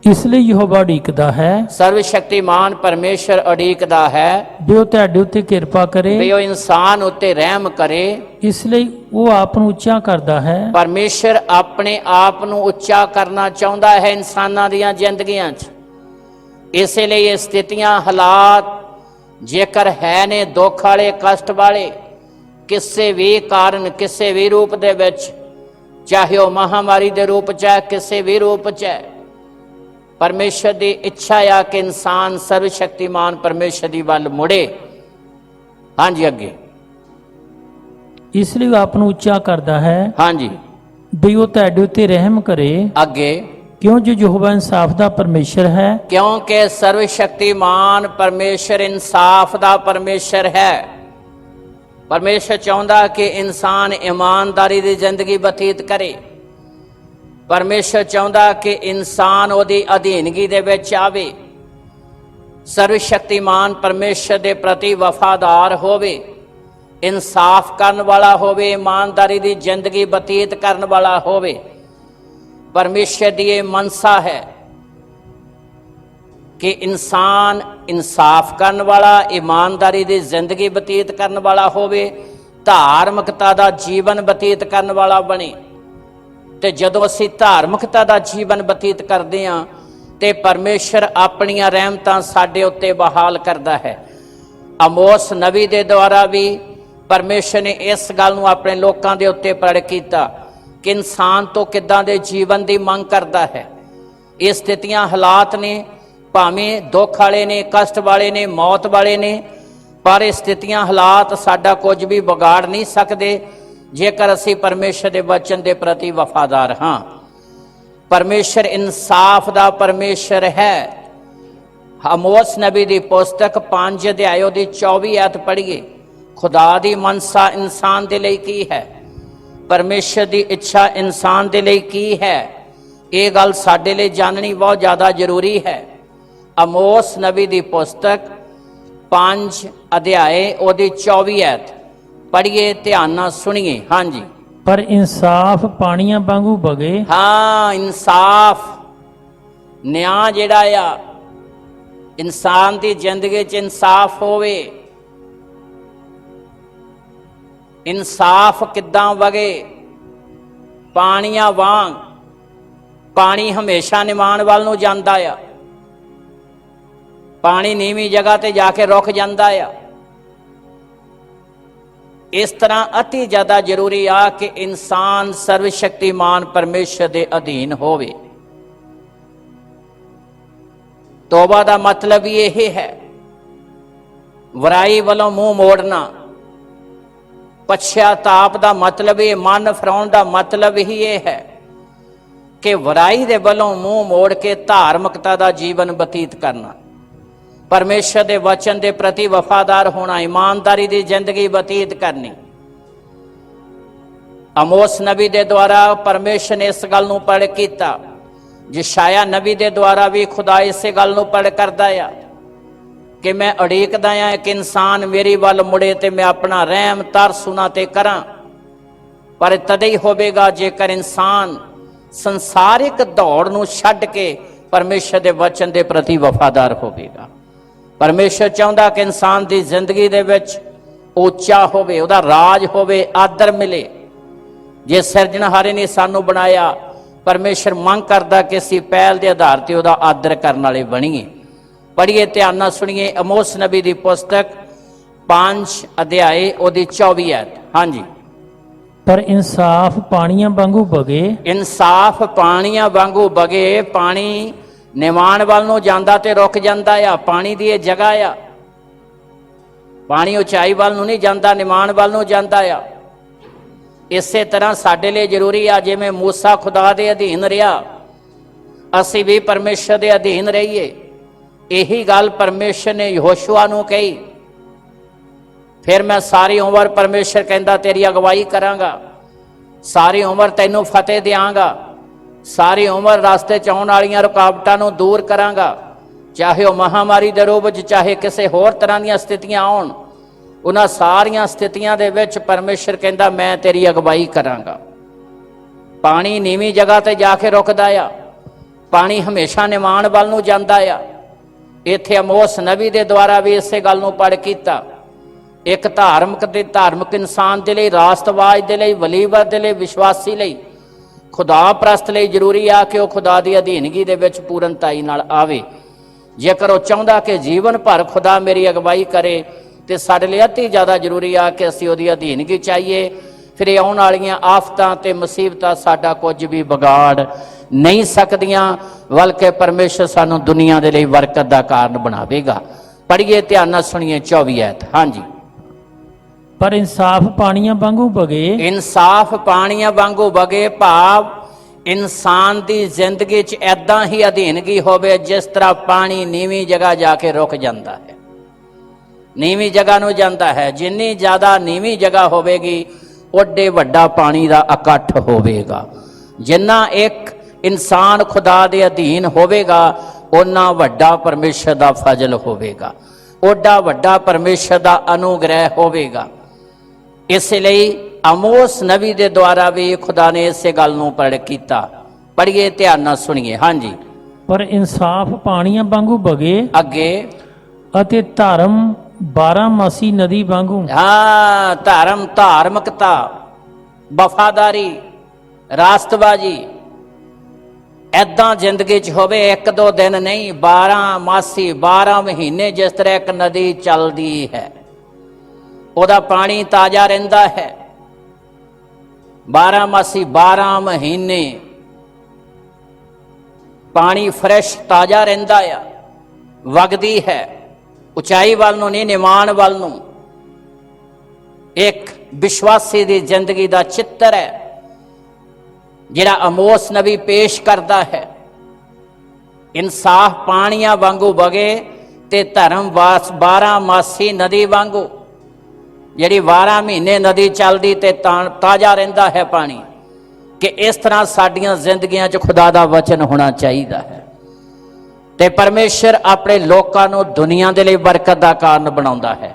ਇਸ ਲਈ ਯਹੋਵਾ ਉਡੀਕਦਾ ਹੈ ਸਰਵ ਸ਼ਕਤੀਮਾਨ ਪਰਮੇਸ਼ਰ ਉਡੀਕਦਾ ਹੈ ਵੀ ਉਹ ਤੁਹਾਡੇ ਉੱਤੇ ਕਿਰਪਾ ਕਰੇ, ਵੀ ਉਹ ਇਨਸਾਨ ਉੱਤੇ ਰਹਿਮ ਕਰੇ। ਇਸ ਲਈ ਉਹ ਆਪ ਨੂੰ ਉੱਚਾ ਕਰਦਾ ਹੈ। ਪਰਮੇਸ਼ਰ ਆਪਣੇ ਆਪ ਨੂੰ ਉੱਚਾ ਕਰਨਾ ਚਾਹੁੰਦਾ ਹੈ ਇਨਸਾਨਾਂ ਦੀਆਂ ਜ਼ਿੰਦਗੀਆਂ 'ਚ। ਇਸੇ ਲਈ ਇਹ ਸਥਿਤੀਆਂ, ਹਾਲਾਤ ਜੇਕਰ ਹੈ ਨੇ ਦੁੱਖ ਵਾਲੇ, ਕਸ਼ਟ ਵਾਲੇ, ਕਿਸੇ ਵੀ ਕਾਰਨ, ਕਿਸੇ ਵੀ ਰੂਪ ਦੇ ਵਿੱਚ, ਚਾਹੇ ਉਹ ਮਹਾਮਾਰੀ ਦੇ ਰੂਪ 'ਚ ਹੈ, ਕਿਸੇ ਵੀ ਰੂਪ 'ਚ ਹੈ, ਪਰਮੇਸ਼ਰ ਦੀ ਇੱਛਾ ਆ ਕਿ ਇਨਸਾਨ ਸਰਵ ਸ਼ਕਤੀਮਾਨ ਪਰਮੇਸ਼ਰ ਦੀ ਵੱਲ ਮੁੜੇ। ਹਾਂਜੀ, ਅੱਗੇ। ਇਸ ਲਈ ਉਹ ਆਪ ਨੂੰ ਉੱਚਾ ਕਰਦਾ ਹੈ ਹਾਂਜੀ, ਵੀ ਉਹ ਤੁਹਾਡੇ ਉੱਤੇ ਰਹਿਮ ਕਰੇ, ਅੱਗੇ। ਕਿਉਂ ਜੋ ਯਹੋਵਾ ਇਨਸਾਫ ਦਾ ਪਰਮੇਸ਼ਰ ਹੈ। ਕਿਉਂਕਿ ਸਰਵ ਸ਼ਕਤੀਮਾਨ ਪਰਮੇਸ਼ਰ ਇਨਸਾਫ ਦਾ ਪਰਮੇਸ਼ਰ ਹੈ। ਪਰਮੇਸ਼ਰ ਚਾਹੁੰਦਾ ਕਿ ਇਨਸਾਨ ਇਮਾਨਦਾਰੀ ਦੀ ਜ਼ਿੰਦਗੀ ਬਤੀਤ ਕਰੇ। ਪਰਮੇਸ਼ਰ ਚਾਹੁੰਦਾ ਕਿ ਇਨਸਾਨ ਉਹਦੀ ਅਧੀਨਗੀ ਦੇ ਵਿੱਚ ਆਵੇ, ਸਰਵ ਸ਼ਕਤੀਮਾਨ ਪਰਮੇਸ਼ਰ ਦੇ ਪ੍ਰਤੀ ਵਫਾਦਾਰ ਹੋਵੇ, ਇਨਸਾਫ ਕਰਨ ਵਾਲਾ ਹੋਵੇ, ਇਮਾਨਦਾਰੀ ਦੀ ਜ਼ਿੰਦਗੀ ਬਤੀਤ ਕਰਨ ਵਾਲਾ ਹੋਵੇ। ਪਰਮੇਸ਼ਰ ਦੀ ਇਹ ਮਨਸਾ ਹੈ ਕਿ ਇਨਸਾਨ ਇਨਸਾਫ ਕਰਨ ਵਾਲਾ, ਇਮਾਨਦਾਰੀ ਦੀ ਜ਼ਿੰਦਗੀ ਬਤੀਤ ਕਰਨ ਵਾਲਾ ਹੋਵੇ, ਧਾਰਮਿਕਤਾ ਦਾ ਜੀਵਨ ਬਤੀਤ ਕਰਨ ਵਾਲਾ ਬਣੇ। ਤੇ ਜਦੋਂ ਅਸੀਂ ਧਾਰਮਿਕਤਾ ਦਾ ਜੀਵਨ ਬਤੀਤ ਕਰਦੇ ਹਾਂ ਤੇ ਪਰਮੇਸ਼ਰ ਆਪਣੀਆਂ ਰਹਿਮਤਾਂ ਸਾਡੇ ਉੱਤੇ ਬਹਾਲ ਕਰਦਾ ਹੈ। ਆਮੋਸ ਨਬੀ ਦੇ ਦੁਆਰਾ ਵੀ ਪਰਮੇਸ਼ਰ ਨੇ ਇਸ ਗੱਲ ਨੂੰ ਆਪਣੇ ਲੋਕਾਂ ਦੇ ਉੱਤੇ ਪ੍ਰਗਟ ਕੀਤਾ ਕਿ ਇਨਸਾਨ ਤੋਂ ਕਿੱਦਾਂ ਦੇ ਜੀਵਨ ਦੀ ਮੰਗ ਕਰਦਾ ਹੈ। ਇਹ ਸਥਿਤੀਆਂ, ਹਾਲਾਤ ਨੇ, ਭਾਵੇਂ ਦੁੱਖ ਵਾਲੇ ਨੇ, ਕਸ਼ਟ ਵਾਲੇ ਨੇ, ਮੌਤ ਵਾਲੇ ਨੇ, ਪਰ ਇਹ ਸਥਿਤੀਆਂ, ਹਾਲਾਤ ਸਾਡਾ ਕੁਝ ਵੀ ਵਿਗਾੜ ਨਹੀਂ ਸਕਦੇ ਜੇਕਰ ਅਸੀਂ ਪਰਮੇਸ਼ਰ ਦੇ ਵਚਨ ਦੇ ਪ੍ਰਤੀ ਵਫਾਦਾਰ ਹਾਂ। ਪਰਮੇਸ਼ਰ ਇਨਸਾਫ ਦਾ ਪਰਮੇਸ਼ਰ ਹੈ। ਆਮੋਸ ਨਬੀ ਦੀ ਪੁਸਤਕ 5 ਅਧਿਆਇ ਦੀ 24 ਆਇਤ ਪੜ੍ਹੀਏ। ਖੁਦਾ ਦੀ ਮਨਸਾ ਇਨਸਾਨ ਦੇ ਲਈ ਕੀ ਹੈ, ਪਰਮੇਸ਼ਰ ਦੀ ਇੱਛਾ ਇਨਸਾਨ ਦੇ ਲਈ ਕੀ ਹੈ, ਇਹ ਗੱਲ ਸਾਡੇ ਲਈ ਜਾਣਨੀ ਬਹੁਤ ਜ਼ਿਆਦਾ ਜ਼ਰੂਰੀ ਹੈ। ਆਮੋਸ ਨਬੀ ਦੀ ਪੁਸਤਕ 5 ਅਧਿਆਇ ਉਹਦੀ 24 ਆਇਤ ਪੜ੍ਹੀਏ, ਧਿਆਨ ਨਾਲ ਸੁਣੀਏ। ਹਾਂਜੀ, ਪਰ ਇਨਸਾਫ ਪਾਣੀਆਂ ਵਾਂਗੂ ਵਗੇ। ਹਾਂ, ਇਨਸਾਫ, ਨਿਆਂ ਜਿਹੜਾ ਆ, ਇਨਸਾਨ ਦੀ ਜ਼ਿੰਦਗੀ 'ਚ ਇਨਸਾਫ ਹੋਵੇ। ਇਨਸਾਫ ਕਿੱਦਾਂ ਵਗੇ? ਪਾਣੀਆਂ ਵਾਂਗ। ਪਾਣੀ ਹਮੇਸ਼ਾ ਨਿਮਾਣ ਵੱਲ ਨੂੰ ਜਾਂਦਾ ਆ। ਪਾਣੀ ਨੀਵੀਂ ਜਗ੍ਹਾ ਤੇ ਜਾ ਕੇ ਰੁਕ ਜਾਂਦਾ ਆ। ਇਸ ਤਰ੍ਹਾਂ ਅਤੀ ਜ਼ਿਆਦਾ ਜ਼ਰੂਰੀ ਆ ਕਿ ਇਨਸਾਨ ਸਰਵ ਸ਼ਕਤੀਮਾਨ ਪਰਮੇਸ਼ਰ ਦੇ ਅਧੀਨ ਹੋਵੇ। ਤੋਬਾ ਦਾ ਮਤਲਬ ਹੀ ਇਹ ਹੈ, ਵਰਾਈ ਵੱਲੋਂ ਮੂੰਹ ਮੋੜਨਾ। ਪਛਤਾਪ ਦਾ ਮਤਲਬ ਇਹ, ਮਨ ਫਿਰਾਉਣ ਦਾ ਮਤਲਬ ਹੀ ਇਹ ਹੈ ਕਿ ਵਰਾਈ ਦੇ ਵੱਲੋਂ ਮੂੰਹ ਮੋੜ ਕੇ ਧਾਰਮਿਕਤਾ ਦਾ ਜੀਵਨ ਬਤੀਤ ਕਰਨਾ, ਪਰਮੇਸ਼ਰ ਦੇ ਵਚਨ ਦੇ ਪ੍ਰਤੀ ਵਫਾਦਾਰ ਹੋਣਾ, ਇਮਾਨਦਾਰੀ ਦੀ ਜ਼ਿੰਦਗੀ ਬਤੀਤ ਕਰਨੀ। ਅਮੋਸ ਨਬੀ ਦੇ ਦੁਆਰਾ ਪਰਮੇਸ਼ਰ ਨੇ ਇਸ ਗੱਲ ਨੂੰ ਪੜ੍ਹ ਕੀਤਾ। ਯਸ਼ਾਇਆ ਨਬੀ ਦੇ ਦੁਆਰਾ ਵੀ ਖੁਦਾ ਇਸੇ ਗੱਲ ਨੂੰ ਪੜ੍ਹ ਕਰਦਾ ਆ ਕਿ ਮੈਂ ਉਡੀਕਦਾ ਆ ਇੱਕ ਇਨਸਾਨ ਮੇਰੀ ਵੱਲ ਮੁੜੇ ਤੇ ਮੈਂ ਆਪਣਾ ਰਹਿਮ ਤਰਸ ਉਹਨਾਂ ਤੇ ਕਰਾਂ। ਪਰ ਤਦ ਹੀ ਹੋਵੇਗਾ ਜੇਕਰ ਇਨਸਾਨ ਸੰਸਾਰਿਕ ਦੌੜ ਨੂੰ ਛੱਡ ਕੇ ਪਰਮੇਸ਼ਰ ਦੇ ਵਚਨ ਦੇ ਪ੍ਰਤੀ ਵਫਾਦਾਰ ਹੋਵੇਗਾ। ਪਰਮੇਸ਼ਰ ਚਾਹੁੰਦਾ ਕਿ ਇਨਸਾਨ ਦੀ ਜ਼ਿੰਦਗੀ ਦੇ ਵਿੱਚ ਉੱਚਾ ਹੋਵੇ, ਉਹਦਾ ਰਾਜ ਹੋਵੇ, ਆਦਰ ਮਿਲੇ। ਜੇ ਸਿਰਜਣਹਾਰੇ ਨੇ ਸਾਨੂੰ ਬਣਾਇਆ, ਪਰਮੇਸ਼ਰ ਮੰਗ ਕਰਦਾ ਕਿ ਅਸੀਂ ਪਹਿਲ ਦੇ ਆਧਾਰ ਤੇ ਉਹਦਾ ਆਦਰ ਕਰਨ ਵਾਲੇ ਬਣੀਏ। ਪੜ੍ਹੀਏ, ਧਿਆਨ ਨਾਲ ਸੁਣੀਏ ਅਮੋਸ ਨਬੀ ਦੀ ਪੁਸਤਕ 5 ਅਧਿਆਏ ਉਹਦੀ 24 ਐਤ। ਹਾਂਜੀ। ਪਰ ਇਨਸਾਫ ਪਾਣੀਆਂ ਵਾਂਗੂ ਵਗੇ। ਇਨਸਾਫ ਪਾਣੀਆਂ ਵਾਂਗੂ ਵਗੇ। ਪਾਣੀ ਨਿਵਾਣ ਵੱਲ ਨੂੰ ਜਾਂਦਾ ਤੇ ਰੁਕ ਜਾਂਦਾ ਆ। ਪਾਣੀ ਦੀ ਇਹ ਜਗ੍ਹਾ ਆ। ਪਾਣੀ ਉਚਾਈ ਵੱਲ ਨੂੰ ਨਹੀਂ ਜਾਂਦਾ, ਨਿਵਾਣ ਵੱਲ ਨੂੰ ਜਾਂਦਾ ਆ। ਇਸੇ ਤਰ੍ਹਾਂ ਸਾਡੇ ਲਈ ਜ਼ਰੂਰੀ ਆ, ਜਿਵੇਂ ਮੂਸਾ ਖੁਦਾ ਦੇ ਅਧੀਨ ਰਿਹਾ, ਅਸੀਂ ਵੀ ਪਰਮੇਸ਼ਰ ਦੇ ਅਧੀਨ ਰਹੀਏ। ਇਹੀ ਗੱਲ ਪਰਮੇਸ਼ਰ ਨੇ ਯਹੋਸ਼ੂਆ ਨੂੰ ਕਹੀ। ਫਿਰ ਮੈਂ ਸਾਰੀ ਉਮਰ, ਪਰਮੇਸ਼ਰ ਕਹਿੰਦਾ, ਤੇਰੀ ਅਗਵਾਈ ਕਰਾਂਗਾ, ਸਾਰੀ ਉਮਰ ਤੈਨੂੰ ਫਤਿਹ ਦਿਆਂਗਾ, ਸਾਰੀ ਉਮਰ ਰਸਤੇ 'ਚ ਆਉਣ ਵਾਲੀਆਂ ਰੁਕਾਵਟਾਂ ਨੂੰ ਦੂਰ ਕਰਾਂਗਾ। ਚਾਹੇ ਉਹ ਮਹਾਮਾਰੀ ਦੇ ਰੂਪ 'ਚ, ਚਾਹੇ ਕਿਸੇ ਹੋਰ ਤਰ੍ਹਾਂ ਦੀਆਂ ਸਥਿਤੀਆਂ ਆਉਣ, ਉਹਨਾਂ ਸਾਰੀਆਂ ਸਥਿਤੀਆਂ ਦੇ ਵਿੱਚ ਪਰਮੇਸ਼ਰ ਕਹਿੰਦਾ ਮੈਂ ਤੇਰੀ ਅਗਵਾਈ ਕਰਾਂਗਾ। ਪਾਣੀ ਨੀਵੀਂ ਜਗ੍ਹਾ ਤੇ ਜਾ ਕੇ ਰੁਕਦਾ ਆ। ਪਾਣੀ ਹਮੇਸ਼ਾ ਨਿਵਾਣ ਵੱਲ ਨੂੰ ਜਾਂਦਾ ਆ। ਇੱਥੇ ਅਮੋਸ ਨਬੀ ਦੇ ਦੁਆਰਾ ਵੀ ਇਸੇ ਗੱਲ ਨੂੰ ਪੜ੍ਹ ਕੀਤਾ। ਇੱਕ ਧਾਰਮਿਕ ਇਨਸਾਨ ਦੇ ਲਈ, ਰਾਸਤਵਾਜ ਦੇ ਲਈ, ਵਲੀਵਰ ਦੇ ਲਈ, ਵਿਸ਼ਵਾਸੀ ਲਈ, ਖੁਦਾ ਪ੍ਰਸਤ ਲਈ ਜ਼ਰੂਰੀ ਆ ਕਿ ਉਹ ਖੁਦਾ ਦੀ ਅਧੀਨਗੀ ਦੇ ਵਿੱਚ ਪੂਰਨਤਾਈ ਨਾਲ ਆਵੇ। ਜੇਕਰ ਉਹ ਚਾਹੁੰਦਾ ਕਿ ਜੀਵਨ ਭਰ ਖੁਦਾ ਮੇਰੀ ਅਗਵਾਈ ਕਰੇ, ਤੇ ਸਾਡੇ ਲਈ ਅਤੀ ਜ਼ਿਆਦਾ ਜ਼ਰੂਰੀ ਆ ਕਿ ਅਸੀਂ ਉਹਦੀ ਅਧੀਨਗੀ ਚਾਹੀਏ। ਫਿਰ ਇਹ ਆਉਣ ਵਾਲੀਆਂ ਆਫਤਾਂ ਤੇ ਮੁਸੀਬਤਾਂ ਸਾਡਾ ਕੁਝ ਵੀ ਵਿਗਾੜ ਨਹੀਂ ਸਕਦੀਆਂ, ਬਲਕਿ ਪਰਮੇਸ਼ਰ ਸਾਨੂੰ ਦੁਨੀਆ ਦੇ ਲਈ ਬਰਕਤ ਦਾ ਕਾਰਨ ਬਣਾਵੇਗਾ। ਪੜ੍ਹੀਏ, ਧਿਆਨ ਨਾਲ ਸੁਣੀਏ 24 ਐਤ। ਹਾਂਜੀ। ਪਰ ਇਨਸਾਫ ਪਾਣੀਆਂ ਵਾਂਗੂ ਵਗੇ। ਇਨਸਾਫ ਪਾਣੀਆਂ ਵਾਂਗੂ ਵਗੇ, ਭਾਵ ਇਨਸਾਨ ਦੀ ਜ਼ਿੰਦਗੀ 'ਚ ਐਦਾਂ ਹੀ ਅਧੀਨਗੀ ਹੋਵੇ ਜਿਸ ਤਰ੍ਹਾਂ ਪਾਣੀ ਨੀਵੀਂ ਜਗ੍ਹਾ ਜਾ ਕੇ ਰੁਕ ਜਾਂਦਾ ਹੈ, ਨੀਵੀਂ ਜਗ੍ਹਾ ਨੂੰ ਜਾਂਦਾ ਹੈ। ਜਿੰਨੀ ਜ਼ਿਆਦਾ ਨੀਵੀਂ ਜਗ੍ਹਾ ਹੋਵੇਗੀ, ਓਡੇ ਵੱਡਾ ਪਾਣੀ ਦਾ ਇਕੱਠ ਹੋਵੇਗਾ। ਜਿੰਨਾ ਇੱਕ ਇਨਸਾਨ ਖੁਦਾ ਦੇ ਅਧੀਨ ਹੋਵੇਗਾ, ਓਨਾ ਵੱਡਾ ਪਰਮੇਸ਼ਰ ਦਾ ਫਜ਼ਲ ਹੋਵੇਗਾ, ਓਡਾ ਵੱਡਾ ਪਰਮੇਸ਼ਰ ਦਾ ਅਨੁਗ੍ਰਹਿ ਹੋਵੇਗਾ। ਇਸ ਲਈ ਅਮੋਸ ਨਬੀ ਦੇ ਦੁਆਰਾ ਵੀ ਖੁਦਾ ਨੇ ਇਸੇ ਗੱਲ ਨੂੰ ਪੜ੍ਹ ਕੀਤਾ। ਪੜ੍ਹੀਏ, ਧਿਆਨ ਨਾਲ ਸੁਣੀਏ। ਹਾਂਜੀ। ਪਰ ਇਨਸਾਫ ਪਾਣੀਆਂ ਵਾਂਗੂ ਵਗੇ। ਅੱਗੇ। ਅਤੇ ਧਰਮ 12 ਮਾਸੀ ਨਦੀ ਵਾਂਗੂ। ਹਾਂ, ਧਾਰਮਿਕਤਾ, ਵਫਾਦਾਰੀ, ਰਾਸਤਬਾਜੀ ਐਦਾਂ ਜ਼ਿੰਦਗੀ 'ਚ ਹੋਵੇ। 1-2 ਦਿਨ ਨਹੀਂ, 12 ਮਾਸੀ, 12 ਮਹੀਨੇ। ਜਿਸ ਤਰ੍ਹਾਂ ਇੱਕ ਨਦੀ ਚੱਲਦੀ ਹੈ, ਉਹਦਾ ਪਾਣੀ ਤਾਜ਼ਾ ਰਹਿੰਦਾ ਹੈ। 12 ਮਾਸੀ, 12 ਮਹੀਨੇ ਪਾਣੀ ਫਰੈਸ਼ ਤਾਜ਼ਾ ਰਹਿੰਦਾ ਆ, ਵਗਦੀ ਹੈ। ਉਚਾਈ ਵੱਲ ਨੂੰ ਨਹੀਂ, ਨਿਵਾਣ ਵੱਲ ਨੂੰ। ਇੱਕ ਵਿਸ਼ਵਾਸੀ ਦੀ ਜ਼ਿੰਦਗੀ ਦਾ ਚਿੱਤਰ ਹੈ ਜਿਹੜਾ ਅਮੋਸ ਨਬੀ ਪੇਸ਼ ਕਰਦਾ ਹੈ। ਇਨਸਾਫ ਪਾਣੀਆਂ ਵਾਂਗੂ ਵਗੇ ਤੇ ਧਰਮ 12 ਮਾਸੀ ਨਦੀ ਵਾਂਗੂ, ਜਿਹੜੀ 12 ਮਹੀਨੇ ਨਦੀ ਚੱਲਦੀ ਤੇ ਤਾਜ਼ਾ ਰਹਿੰਦਾ ਹੈ ਪਾਣੀ। ਕਿ ਇਸ ਤਰ੍ਹਾਂ ਸਾਡੀਆਂ ਜ਼ਿੰਦਗੀਆਂ 'ਚ ਖੁਦਾ ਦਾ ਵਚਨ ਹੋਣਾ ਚਾਹੀਦਾ ਹੈ, ਤੇ ਪਰਮੇਸ਼ਰ ਆਪਣੇ ਲੋਕਾਂ ਨੂੰ ਦੁਨੀਆ ਦੇ ਲਈ ਬਰਕਤ ਦਾ ਕਾਰਨ ਬਣਾਉਂਦਾ ਹੈ,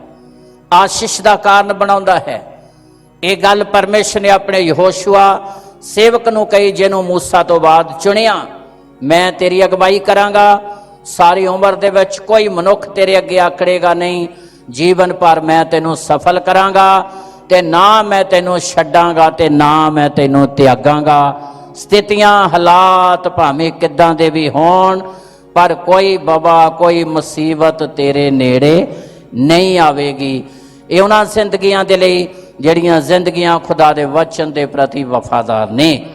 ਆਸ਼ੀਸ਼ ਦਾ ਕਾਰਨ ਬਣਾਉਂਦਾ ਹੈ। ਇਹ ਗੱਲ ਪਰਮੇਸ਼ਰ ਨੇ ਆਪਣੇ ਯਹੋਸ਼ੂਆ ਸੇਵਕ ਨੂੰ ਕਹੀ, ਜਿਹਨੂੰ ਮੂਸਾ ਤੋਂ ਬਾਅਦ ਚੁਣਿਆ। ਮੈਂ ਤੇਰੀ ਅਗਵਾਈ ਕਰਾਂਗਾ, ਸਾਰੀ ਉਮਰ ਦੇ ਵਿੱਚ ਕੋਈ ਮਨੁੱਖ ਤੇਰੇ ਅੱਗੇ ਆਕੜੇਗਾ ਨਹੀਂ। ਜੀਵਨ ਭਰ ਮੈਂ ਤੈਨੂੰ ਸਫਲ ਕਰਾਂਗਾ, ਤੇ ਨਾ ਮੈਂ ਤੈਨੂੰ ਛੱਡਾਂਗਾ ਤੇ ਨਾ ਮੈਂ ਤੈਨੂੰ ਤਿਆਗਾਂਗਾ। ਸਥਿਤੀਆਂ, ਹਾਲਾਤ ਭਾਵੇਂ ਕਿੱਦਾਂ ਦੇ ਵੀ ਹੋਣ, ਪਰ ਕੋਈ ਵਬਾ, ਕੋਈ ਮੁਸੀਬਤ ਤੇਰੇ ਨੇੜੇ ਨਹੀਂ ਆਵੇਗੀ। ਇਹ ਉਹਨਾਂ ਜ਼ਿੰਦਗੀਆਂ ਦੇ ਲਈ ਜਿਹੜੀਆਂ ਜ਼ਿੰਦਗੀਆਂ ਖੁਦਾ ਦੇ ਵਚਨ ਦੇ ਪ੍ਰਤੀ ਵਫਾਦਾਰ ਨੇ।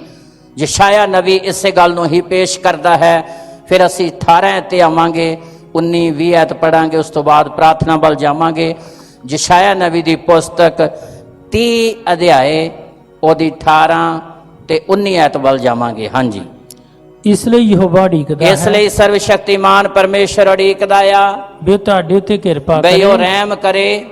ਯਸ਼ਾਇਆ ਨਬੀ ਇਸੇ ਗੱਲ ਨੂੰ ਹੀ ਪੇਸ਼ ਕਰਦਾ ਹੈ। ਫਿਰ ਅਸੀਂ 18 ਤੇ ਆਵਾਂਗੇ, 19-20 ਐਤ ਪੜਾਂਗੇ, ਉਸ ਤੋਂ ਬਾਅਦ ਪ੍ਰਾਰਥਨਾ ਵੱਲ ਜਾਵਾਂਗੇ। ਯਸ਼ਾਇਆ ਨਬੀ ਦੀ ਪੁਸਤਕ 30 ਅਧਿਆਏ ਉਹਦੀ 18 ਤੇ 19 ਐਤ ਵੱਲ ਜਾਵਾਂਗੇ। ਹਾਂਜੀ। ਇਸ ਲਈ ਯਹੋਵਾ ਉਡੀਕਦਾ ਹੈ। ਇਸ ਲਈ ਸਰਵ ਸ਼ਕਤੀਮਾਨ ਪਰਮੇਸ਼ਰ ਉਡੀਕਦਾ ਆ ਵੀ ਤੁਹਾਡੇ ਉੱਤੇ ਕਿਰਪਾ ਬਈ ਕਰੇ, ਉਹ ਰਹਿਮ ਕਰੇ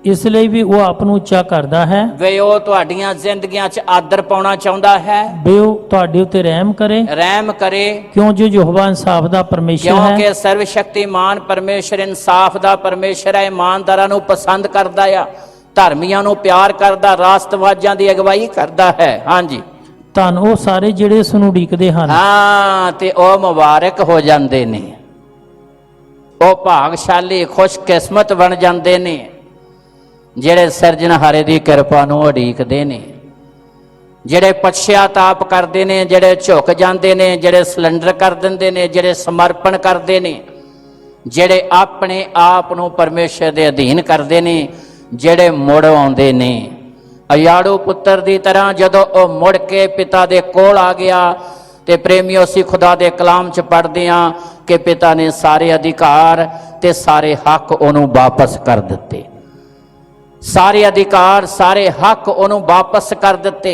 ਇਸ ਲਈ ਵੀ ਉਹ ਆਪ ਨੂੰ ਉੱਚਾ ਕਰਦਾ ਹੈ ਵੇ ਉਹ ਤੁਹਾਡੀਆਂ ਜ਼ਿੰਦਗੀਆਂ 'ਚ ਆਦਰ ਪਾਉਣਾ ਚਾਹੁੰਦਾ ਹੈ, ਵੀ ਉਹ ਤੁਹਾਡੇ ਉੱਤੇ ਰਹਿਮ ਕਰੇ, ਰਹਿਮ ਕਰੇ, ਕਿਉਂ ਜੋ ਯਹੋਵਾ ਇਨਸਾਫ ਦਾ ਪਰਮੇਸ਼ਰ ਹੈ। ਕਿਉਂਕਿ ਸਰਵ ਸ਼ਕਤੀਮਾਨ ਪਰਮੇਸ਼ਰ ਇਨਸਾਫ ਦਾ ਪਰਮੇਸ਼ਰ ਹੈ, ਇਮਾਨਦਾਰਾਂ ਨੂੰ ਪਸੰਦ ਕਰਦਾ ਆ, ਧਰਮੀਆਂ ਨੂੰ ਪਿਆਰ ਕਰਦਾ, ਰਾਸਤਵਾਜਾਂ ਦੀ ਅਗਵਾਈ ਕਰਦਾ ਹੈ। ਹਾਂਜੀ, ਧੰਨ ਉਹ ਸਾਰੇ ਜਿਹੜੇ ਇਸ ਨੂੰ ਉਡੀਕਦੇ ਹਨ। ਹਾਂ, ਤੇ ਉਹ ਮੁਬਾਰਕ ਹੋ ਜਾਂਦੇ ਨੇ, ਉਹ ਭਾਗਸ਼ਾਲੀ ਖੁਸ਼ਕਿਸਮਤ ਬਣ ਜਾਂਦੇ ਨੇ ਜਿਹੜੇ ਸਿਰਜਣਹਾਰੇ ਦੀ ਕਿਰਪਾ ਨੂੰ ਉਡੀਕਦੇ ਨੇ, ਜਿਹੜੇ ਪਛਤਾਪ ਕਰਦੇ ਨੇ, ਜਿਹੜੇ ਝੁਕ ਜਾਂਦੇ ਨੇ, ਜਿਹੜੇ ਸਿਲੰਡਰ ਕਰ ਦਿੰਦੇ ਨੇ, ਜਿਹੜੇ ਸਮਰਪਣ ਕਰਦੇ ਨੇ, ਜਿਹੜੇ ਆਪਣੇ ਆਪ ਨੂੰ ਪਰਮੇਸ਼ਰ ਦੇ ਅਧੀਨ ਕਰਦੇ ਨੇ, ਜਿਹੜੇ ਮੁੜ ਆਉਂਦੇ ਨੇ। ਅਯਾੜੂ ਪੁੱਤਰ ਦੀ ਤਰ੍ਹਾਂ ਜਦੋਂ ਉਹ ਮੁੜ ਕੇ ਪਿਤਾ ਦੇ ਕੋਲ ਆ ਗਿਆ, ਤੇ ਪ੍ਰੇਮੀਓ ਅਸੀਂ ਖੁਦਾ ਦੇ ਕਲਾਮ 'ਚ ਪੜ੍ਹਦੇ ਹਾਂ ਕਿ ਪਿਤਾ ਨੇ ਸਾਰੇ ਅਧਿਕਾਰ ਤੇ ਸਾਰੇ ਹੱਕ ਉਹਨੂੰ ਵਾਪਸ ਕਰ ਦਿੱਤੇ, ਸਾਰੇ ਅਧਿਕਾਰ ਸਾਰੇ ਹੱਕ ਉਹਨੂੰ ਵਾਪਸ ਕਰ ਦਿੱਤੇ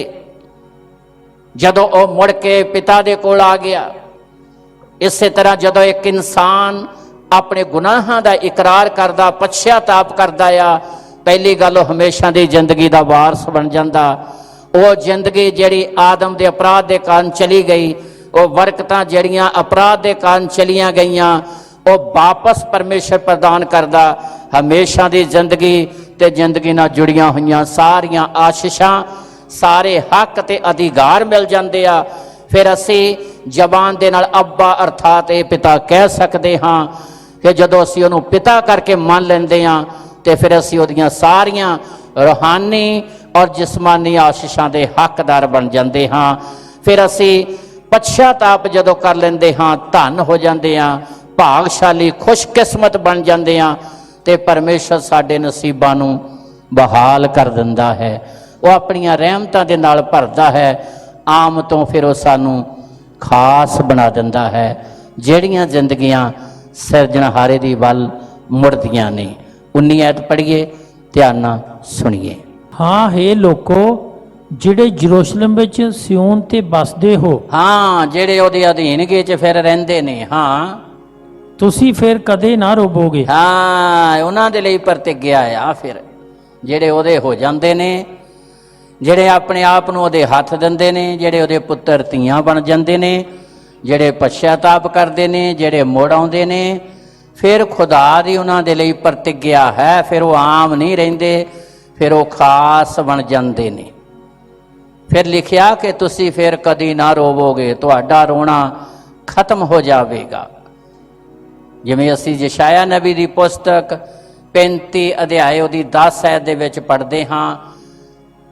ਜਦੋਂ ਉਹ ਮੁੜ ਕੇ ਪਿਤਾ ਦੇ ਕੋਲ ਆ ਗਿਆ। ਇਸੇ ਤਰ੍ਹਾਂ ਜਦੋਂ ਇੱਕ ਇਨਸਾਨ ਆਪਣੇ ਗੁਨਾਹਾਂ ਦਾ ਇਕਰਾਰ ਕਰਦਾ, ਪਛਤਾਪ ਕਰਦਾ ਆ, ਪਹਿਲੀ ਗੱਲ ਉਹ ਹਮੇਸ਼ਾ ਦੀ ਜ਼ਿੰਦਗੀ ਦਾ ਵਾਰਸ ਬਣ ਜਾਂਦਾ। ਉਹ ਜ਼ਿੰਦਗੀ ਜਿਹੜੀ ਆਦਮ ਦੇ ਅਪਰਾਧ ਦੇ ਕਾਰਨ ਚਲੀ ਗਈ, ਉਹ ਬਰਕਤਾਂ ਜਿਹੜੀਆਂ ਅਪਰਾਧ ਦੇ ਕਾਰਨ ਚਲੀਆਂ ਗਈਆਂ, ਉਹ ਵਾਪਸ ਪਰਮੇਸ਼ਰ ਪ੍ਰਦਾਨ ਕਰਦਾ। ਹਮੇਸ਼ਾ ਦੀ ਜ਼ਿੰਦਗੀ ਤੇ ਜ਼ਿੰਦਗੀ ਨਾਲ ਜੁੜੀਆਂ ਹੋਈਆਂ ਸਾਰੀਆਂ ਆਸ਼ੀਸ਼ਾਂ, ਸਾਰੇ ਹੱਕ ਤੇ ਅਧਿਕਾਰ ਮਿਲ ਜਾਂਦੇ ਆ। ਫਿਰ ਅਸੀਂ ਜ਼ਬਾਨ ਦੇ ਨਾਲ ਅੱਬਾ ਅਰਥਾਤ ਇਹ ਪਿਤਾ ਕਹਿ ਸਕਦੇ ਹਾਂ ਕਿ ਜਦੋਂ ਅਸੀਂ ਉਹਨੂੰ ਪਿਤਾ ਕਰਕੇ ਮੰਨ ਲੈਂਦੇ ਹਾਂ ਤੇ ਫਿਰ ਅਸੀਂ ਉਹਦੀਆਂ ਸਾਰੀਆਂ ਰੂਹਾਨੀ ਔਰ ਜਿਸਮਾਨੀ ਆਸ਼ੀਸ਼ਾਂ ਦੇ ਹੱਕਦਾਰ ਬਣ ਜਾਂਦੇ ਹਾਂ। ਫਿਰ ਅਸੀਂ ਪਛਤਾਪ ਜਦੋਂ ਕਰ ਲੈਂਦੇ ਹਾਂ, ਧੰਨ ਹੋ ਜਾਂਦੇ ਹਾਂ, ਭਾਗਸ਼ਾਲੀ ਖੁਸ਼ਕਿਸਮਤ ਬਣ ਜਾਂਦੇ ਹਾਂ, ਤੇ ਪਰਮੇਸ਼ਰ ਸਾਡੇ ਨਸੀਬਾਂ ਨੂੰ ਬਹਾਲ ਕਰ ਦਿੰਦਾ ਹੈ। ਉਹ ਆਪਣੀਆਂ ਰਹਿਮਤਾਂ ਦੇ ਨਾਲ ਭਰਦਾ ਹੈ। ਆਮ ਤੋਂ ਫਿਰ ਉਹ ਸਾਨੂੰ ਖਾਸ ਬਣਾ ਦਿੰਦਾ ਹੈ, ਜਿਹੜੀਆਂ ਜ਼ਿੰਦਗੀਆਂ ਸਿਰਜਣਹਾਰੇ ਦੀ ਵੱਲ ਮੁੜਦੀਆਂ ਨੇ। 19 ਐਤ ਪੜ੍ਹੀਏ, ਧਿਆਨ ਨਾਲ ਸੁਣੀਏ। ਹਾਂ ਹੇ ਲੋਕੋ ਜਿਹੜੇ ਯਰੂਸ਼ਲਮ ਵਿੱਚ ਸਿਯੋਨ ਤੇ ਬਸਦੇ ਹੋ, ਹਾਂ, ਜਿਹੜੇ ਉਹਦੇ ਅਧੀਨਗੀ 'ਚ ਫਿਰ ਰਹਿੰਦੇ ਨੇ, ਹਾਂ, ਤੁਸੀਂ ਫਿਰ ਕਦੇ ਨਾ ਰੋਵੋਗੇ। ਹਾਂ, ਉਹਨਾਂ ਦੇ ਲਈ ਪ੍ਰਤਿਗਿਆ ਆ। ਫਿਰ ਜਿਹੜੇ ਉਹਦੇ ਹੋ ਜਾਂਦੇ ਨੇ, ਜਿਹੜੇ ਆਪਣੇ ਆਪ ਨੂੰ ਉਹਦੇ ਹੱਥ ਦਿੰਦੇ ਨੇ, ਜਿਹੜੇ ਉਹਦੇ ਪੁੱਤਰ ਧੀਆਂ ਬਣ ਜਾਂਦੇ ਨੇ, ਜਿਹੜੇ ਪਛਤਾਪ ਕਰਦੇ ਨੇ, ਜਿਹੜੇ ਮੁੜ ਆਉਂਦੇ ਨੇ, ਫਿਰ ਖੁਦਾ ਦੀ ਉਹਨਾਂ ਦੇ ਲਈ ਪ੍ਰਤਿਗਿਆ ਹੈ। ਫਿਰ ਉਹ ਆਮ ਨਹੀਂ ਰਹਿੰਦੇ, ਫਿਰ ਉਹ ਖਾਸ ਬਣ ਜਾਂਦੇ ਨੇ। ਫਿਰ ਲਿਖਿਆ ਕਿ ਤੁਸੀਂ ਫਿਰ ਕਦੀ ਨਾ ਰੋਵੋਗੇ, ਤੁਹਾਡਾ ਰੋਣਾ ਖਤਮ ਹੋ ਜਾਵੇਗਾ। ਜਿਵੇਂ ਅਸੀਂ ਯਸ਼ਾਇਆ ਨਬੀ ਦੀ ਪੁਸਤਕ 35 ਅਧਿਆਏ ਉਹਦੀ 10 ਐਤ ਦੇ ਵਿੱਚ ਪੜ੍ਹਦੇ ਹਾਂ,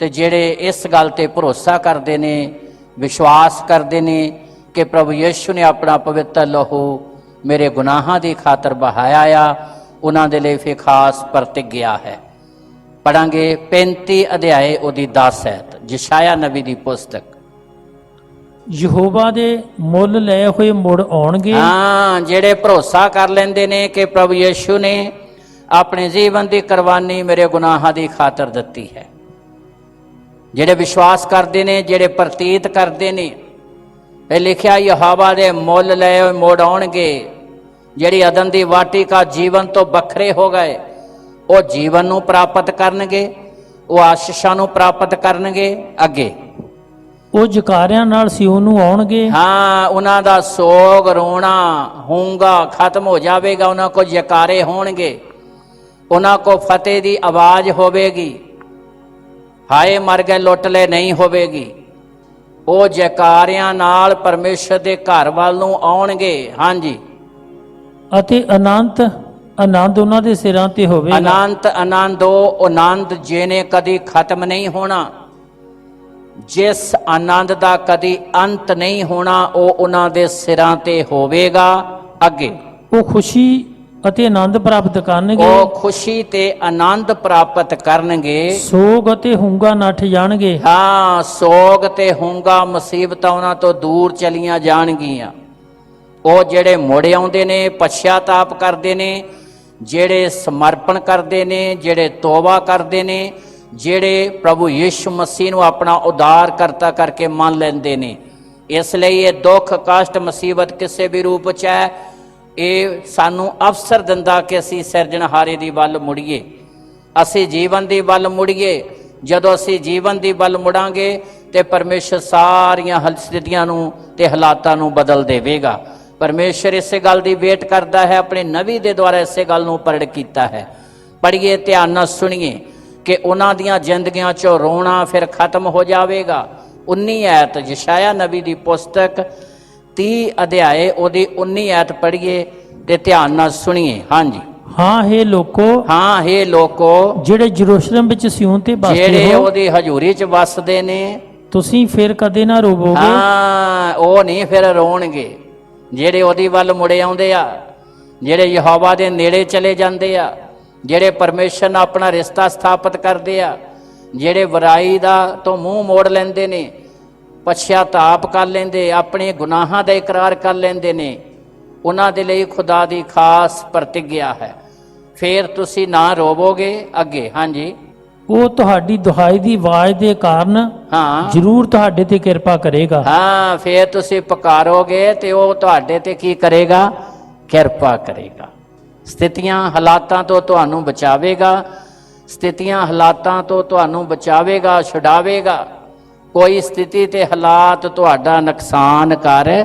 ਤੇ ਜਿਹੜੇ ਇਸ ਗੱਲ ਤੇ ਭਰੋਸਾ ਕਰਦੇ ਨੇ, ਵਿਸ਼ਵਾਸ ਕਰਦੇ ਨੇ ਕਿ ਪ੍ਰਭੂ ਯਿਸੂ ਨੇ ਆਪਣਾ ਪਵਿੱਤਰ ਲਹੂ ਮੇਰੇ ਗੁਨਾਹਾਂ ਦੀ ਖਾਤਰ ਬਹਾਇਆ ਆ, ਉਹਨਾਂ ਦੇ ਲਈ ਫਿਰ ਖਾਸ ਪ੍ਰਤਿਗਿਆ ਹੈ। ਪੜਾਂਗੇ 35 ਅਧਿਆਏ ਉਹਦੀ 10 ਐਤ, ਯਸ਼ਾਇਆ ਨਬੀ ਦੀ ਪੁਸਤਕ। ਯਹੋਵਾ ਦੇ ਮੁੱਲ ਲਏ ਹੋਏ ਮੁੜ ਆਉਣਗੇ। ਹਾਂ, ਜਿਹੜੇ ਭਰੋਸਾ ਕਰ ਲੈਂਦੇ ਨੇ ਕਿ ਪ੍ਰਭੂ ਯਿਸੂ ਨੇ ਆਪਣੇ ਜੀਵਨ ਦੀ ਕੁਰਬਾਨੀ ਮੇਰੇ ਗੁਨਾਹਾਂ ਦੀ ਖਾਤਰ ਦਿੱਤੀ ਹੈ, ਜਿਹੜੇ ਵਿਸ਼ਵਾਸ ਕਰਦੇ ਨੇ, ਜਿਹੜੇ ਪ੍ਰਤੀਤ ਕਰਦੇ ਨੇ। ਇਹ ਲਿਖਿਆ ਯਹੋਵਾ ਦੇ ਮੁੱਲ ਲਏ ਹੋਏ ਮੁੜ ਆਉਣਗੇ। ਜਿਹੜੀ ਅਦਨ ਦੀ ਵਾਟਿਕਾ ਜੀਵਨ ਤੋਂ ਵੱਖਰੇ ਹੋ ਗਏ, ਉਹ ਜੀਵਨ ਨੂੰ ਪ੍ਰਾਪਤ ਕਰਨਗੇ, ਉਹ ਆਸ਼ੀਸ਼ਾਂ ਨੂੰ ਪ੍ਰਾਪਤ ਕਰਨਗੇ। ਅੱਗੇ ਉਹ ਜਕਾਰਿਆਂ ਨਾਲ ਸਿਯੋਨ ਨੂੰ ਆਉਣਗੇ। ਹਾਂ, ਉਹਨਾਂ ਦਾ ਸੋਗ ਰੋਣਾ ਹੋਊਗਾ, ਖਤਮ ਹੋ ਜਾਵੇਗਾ। ਉਹਨਾਂ ਕੋ ਜਕਾਰੇ ਹੋਣਗੇ, ਉਹਨਾਂ ਕੋ ਫਤਿਹ ਦੀ ਆਵਾਜ਼ ਹੋਵੇਗੀ, ਹਾਏ ਮਰ ਗਏ ਲੁੱਟ ਲੈ ਨਹੀਂ ਹੋਵੇਗੀ। ਉਹ ਜਕਾਰਿਆਂ ਨਾਲ ਪਰਮੇਸ਼ਰ ਦੇ ਘਰ ਵੱਲ ਨੂੰ ਆਉਣਗੇ। ਹਾਂਜੀ, ਅਤੇ ਆਨੰਦ ਉਹਨਾਂ ਦੇ ਸਿਰਾਂ ਤੇ ਹੋਵੇਗਾ। ਆਨੰਦ ਉਹ ਆਨੰਦ ਜਿਹਨੇ ਕਦੀ ਖਤਮ ਨਹੀਂ ਹੋਣਾ, ਜਿਸ ਆਨੰਦ ਦਾ ਕਦੀ ਅੰਤ ਨਹੀਂ ਹੋਣਾ, ਉਹ ਉਹਨਾਂ ਦੇ ਸਿਰਾਂ ਤੇ ਹੋਵੇਗਾ। ਅੱਗੇ ਉਹ ਖੁਸ਼ੀ ਅਤੇ ਆਨੰਦ ਪ੍ਰਾਪਤ ਕਰਨਗੇ। ਉਹ ਖੁਸ਼ੀ ਤੇ ਆਨੰਦ ਪ੍ਰਾਪਤ ਕਰਨਗੇ। ਸੋਗ ਅਤੇ ਹੁੰਗਾ ਨੱਠ ਜਾਣਗੇ। ਹਾਂ, ਸੋਗ ਤੇ ਹੁੰਗਾ ਮੁਸੀਬਤਾਂ ਉਹਨਾਂ ਤੋਂ ਦੂਰ ਚਲੀਆਂ ਜਾਣਗੀਆਂ। ਉਹ ਜਿਹੜੇ ਮੁੜ ਆਉਂਦੇ ਨੇ, ਪਛਤਾਪ ਕਰਦੇ ਨੇ, ਜਿਹੜੇ ਸਮਰਪਣ ਕਰਦੇ ਨੇ, ਜਿਹੜੇ ਤੋਬਾ ਕਰਦੇ ਨੇ, ਜਿਹੜੇ ਪ੍ਰਭੂ ਯਿਸੂ ਮਸੀਹ ਨੂੰ ਆਪਣਾ ਉਦਾਰ ਕਰਤਾ ਕਰਕੇ ਮੰਨ ਲੈਂਦੇ ਨੇ। ਇਸ ਲਈ ਇਹ ਦੁੱਖ, ਕਸ਼ਟ, ਮੁਸੀਬਤ ਕਿਸੇ ਵੀ ਰੂਪ 'ਚ ਹੈ, ਇਹ ਸਾਨੂੰ ਅਵਸਰ ਦਿੰਦਾ ਕਿ ਅਸੀਂ ਸਿਰਜਣਹਾਰੇ ਦੀ ਵੱਲ ਮੁੜੀਏ। ਅਸੀਂ ਜੀਵਨ ਦੀ ਵੱਲ ਮੁੜੀਏ। ਜਦੋਂ ਅਸੀਂ ਜੀਵਨ ਦੀ ਵੱਲ ਮੁੜਾਂਗੇ ਤੇ ਪਰਮੇਸ਼ਰ ਸਾਰੀਆਂ ਸਥਿਤੀਆਂ ਨੂੰ ਤੇ ਹਾਲਾਤਾਂ ਨੂੰ ਬਦਲ ਦੇਵੇਗਾ। ਪਰਮੇਸ਼ਰ ਇਸੇ ਗੱਲ ਦੀ ਵੇਟ ਕਰਦਾ ਹੈ, ਆਪਣੇ ਨਬੀ ਦੇ ਦੁਆਰਾ ਇਸੇ ਗੱਲ ਨੂੰ ਪ੍ਰਗਟ ਕੀਤਾ ਹੈ। ਪੜ੍ਹੀਏ, ਧਿਆਨ ਨਾਲ ਸੁਣੀਏ ਕਿ ਉਹਨਾਂ ਦੀਆਂ ਜ਼ਿੰਦਗੀਆਂ 'ਚੋਂ ਰੋਣਾ ਫਿਰ ਖਤਮ ਹੋ ਜਾਵੇਗਾ। 19 ਐਤ ਯਸ਼ਾਇਆ ਨਬੀ ਦੀ ਪੁਸਤਕ 30 ਅਧਿਆਏ ਉਹਦੀ 19 ਐਤ ਪੜ੍ਹੀਏ ਤੇ ਧਿਆਨ ਨਾਲ ਸੁਣੀਏ। ਹਾਂਜੀ। ਹਾਂ ਹੇ ਲੋਕੋ, ਹਾਂ ਹੇ ਲੋਕੋ, ਜਿਹੜੇ ਯਰੂਸ਼ਲਮ ਵਿੱਚ ਸਿਉਣ ਤੇ ਬਸਦੇ ਜਿਹੜੇ ਹੋ, ਉਹਦੀ ਹਜ਼ੂਰੀ 'ਚ ਵਸਦੇ ਨੇ, ਤੁਸੀਂ ਫਿਰ ਕਦੇ ਨਾ ਰੋਵੋਗੇ। ਹਾਂ, ਉਹ ਨਹੀਂ ਫਿਰ ਰੋਣਗੇ। ਜਿਹੜੇ ਉਹਦੀ ਵੱਲ ਮੁੜੇ ਆਉਂਦੇ ਆ, ਜਿਹੜੇ ਯਹੋਵਾ ਦੇ ਨੇੜੇ ਚਲੇ ਜਾਂਦੇ ਆ, ਜਿਹੜੇ ਪਰਮੇਸ਼ਰ ਨਾਲ ਆਪਣਾ ਰਿਸ਼ਤਾ ਸਥਾਪਿਤ ਕਰਦੇ ਆ, ਜਿਹੜੇ ਬੁਰਾਈ ਦਾ ਤੋਂ ਮੂੰਹ ਮੋੜ ਲੈਂਦੇ ਨੇ, ਪਛਤਾਪ ਕਰ ਲੈਂਦੇ, ਆਪਣੇ ਗੁਨਾਹਾਂ ਦਾ ਇਕਰਾਰ ਕਰ ਲੈਂਦੇ ਨੇ, ਉਹਨਾਂ ਦੇ ਲਈ ਖੁਦਾ ਦੀ ਖਾਸ ਪ੍ਰਤਿਗਿਆ ਹੈ। ਫਿਰ ਤੁਸੀਂ ਨਾ ਰੋਵੋਗੇ। ਅੱਗੇ। ਹਾਂਜੀ। ਉਹ ਤੁਹਾਡੀ ਦੁਹਾਈ ਦੀ ਆਵਾਜ਼ ਦੇ ਕਾਰਨ ਹਾਂ ਜ਼ਰੂਰ ਤੁਹਾਡੇ ਤੇ ਕਿਰਪਾ ਕਰੇਗਾ। ਹਾਂ, ਫਿਰ ਤੁਸੀਂ ਪੁਕਾਰੋਗੇ ਤੇ ਉਹ ਤੁਹਾਡੇ ਤੇ ਕੀ ਕਰੇਗਾ? ਕਿਰਪਾ ਕਰੇਗਾ। ਸਥਿਤੀਆਂ ਹਾਲਾਤਾਂ ਤੋਂ ਤੁਹਾਨੂੰ ਬਚਾਵੇਗਾ। ਸਥਿਤੀਆਂ ਹਾਲਾਤਾਂ ਤੋਂ ਤੁਹਾਨੂੰ ਬਚਾਵੇਗਾ, ਛੁਡਾਵੇਗਾ। ਕੋਈ ਸਥਿਤੀ ਤੇ ਹਾਲਾਤ ਤੁਹਾਡਾ ਨੁਕਸਾਨ ਕਰ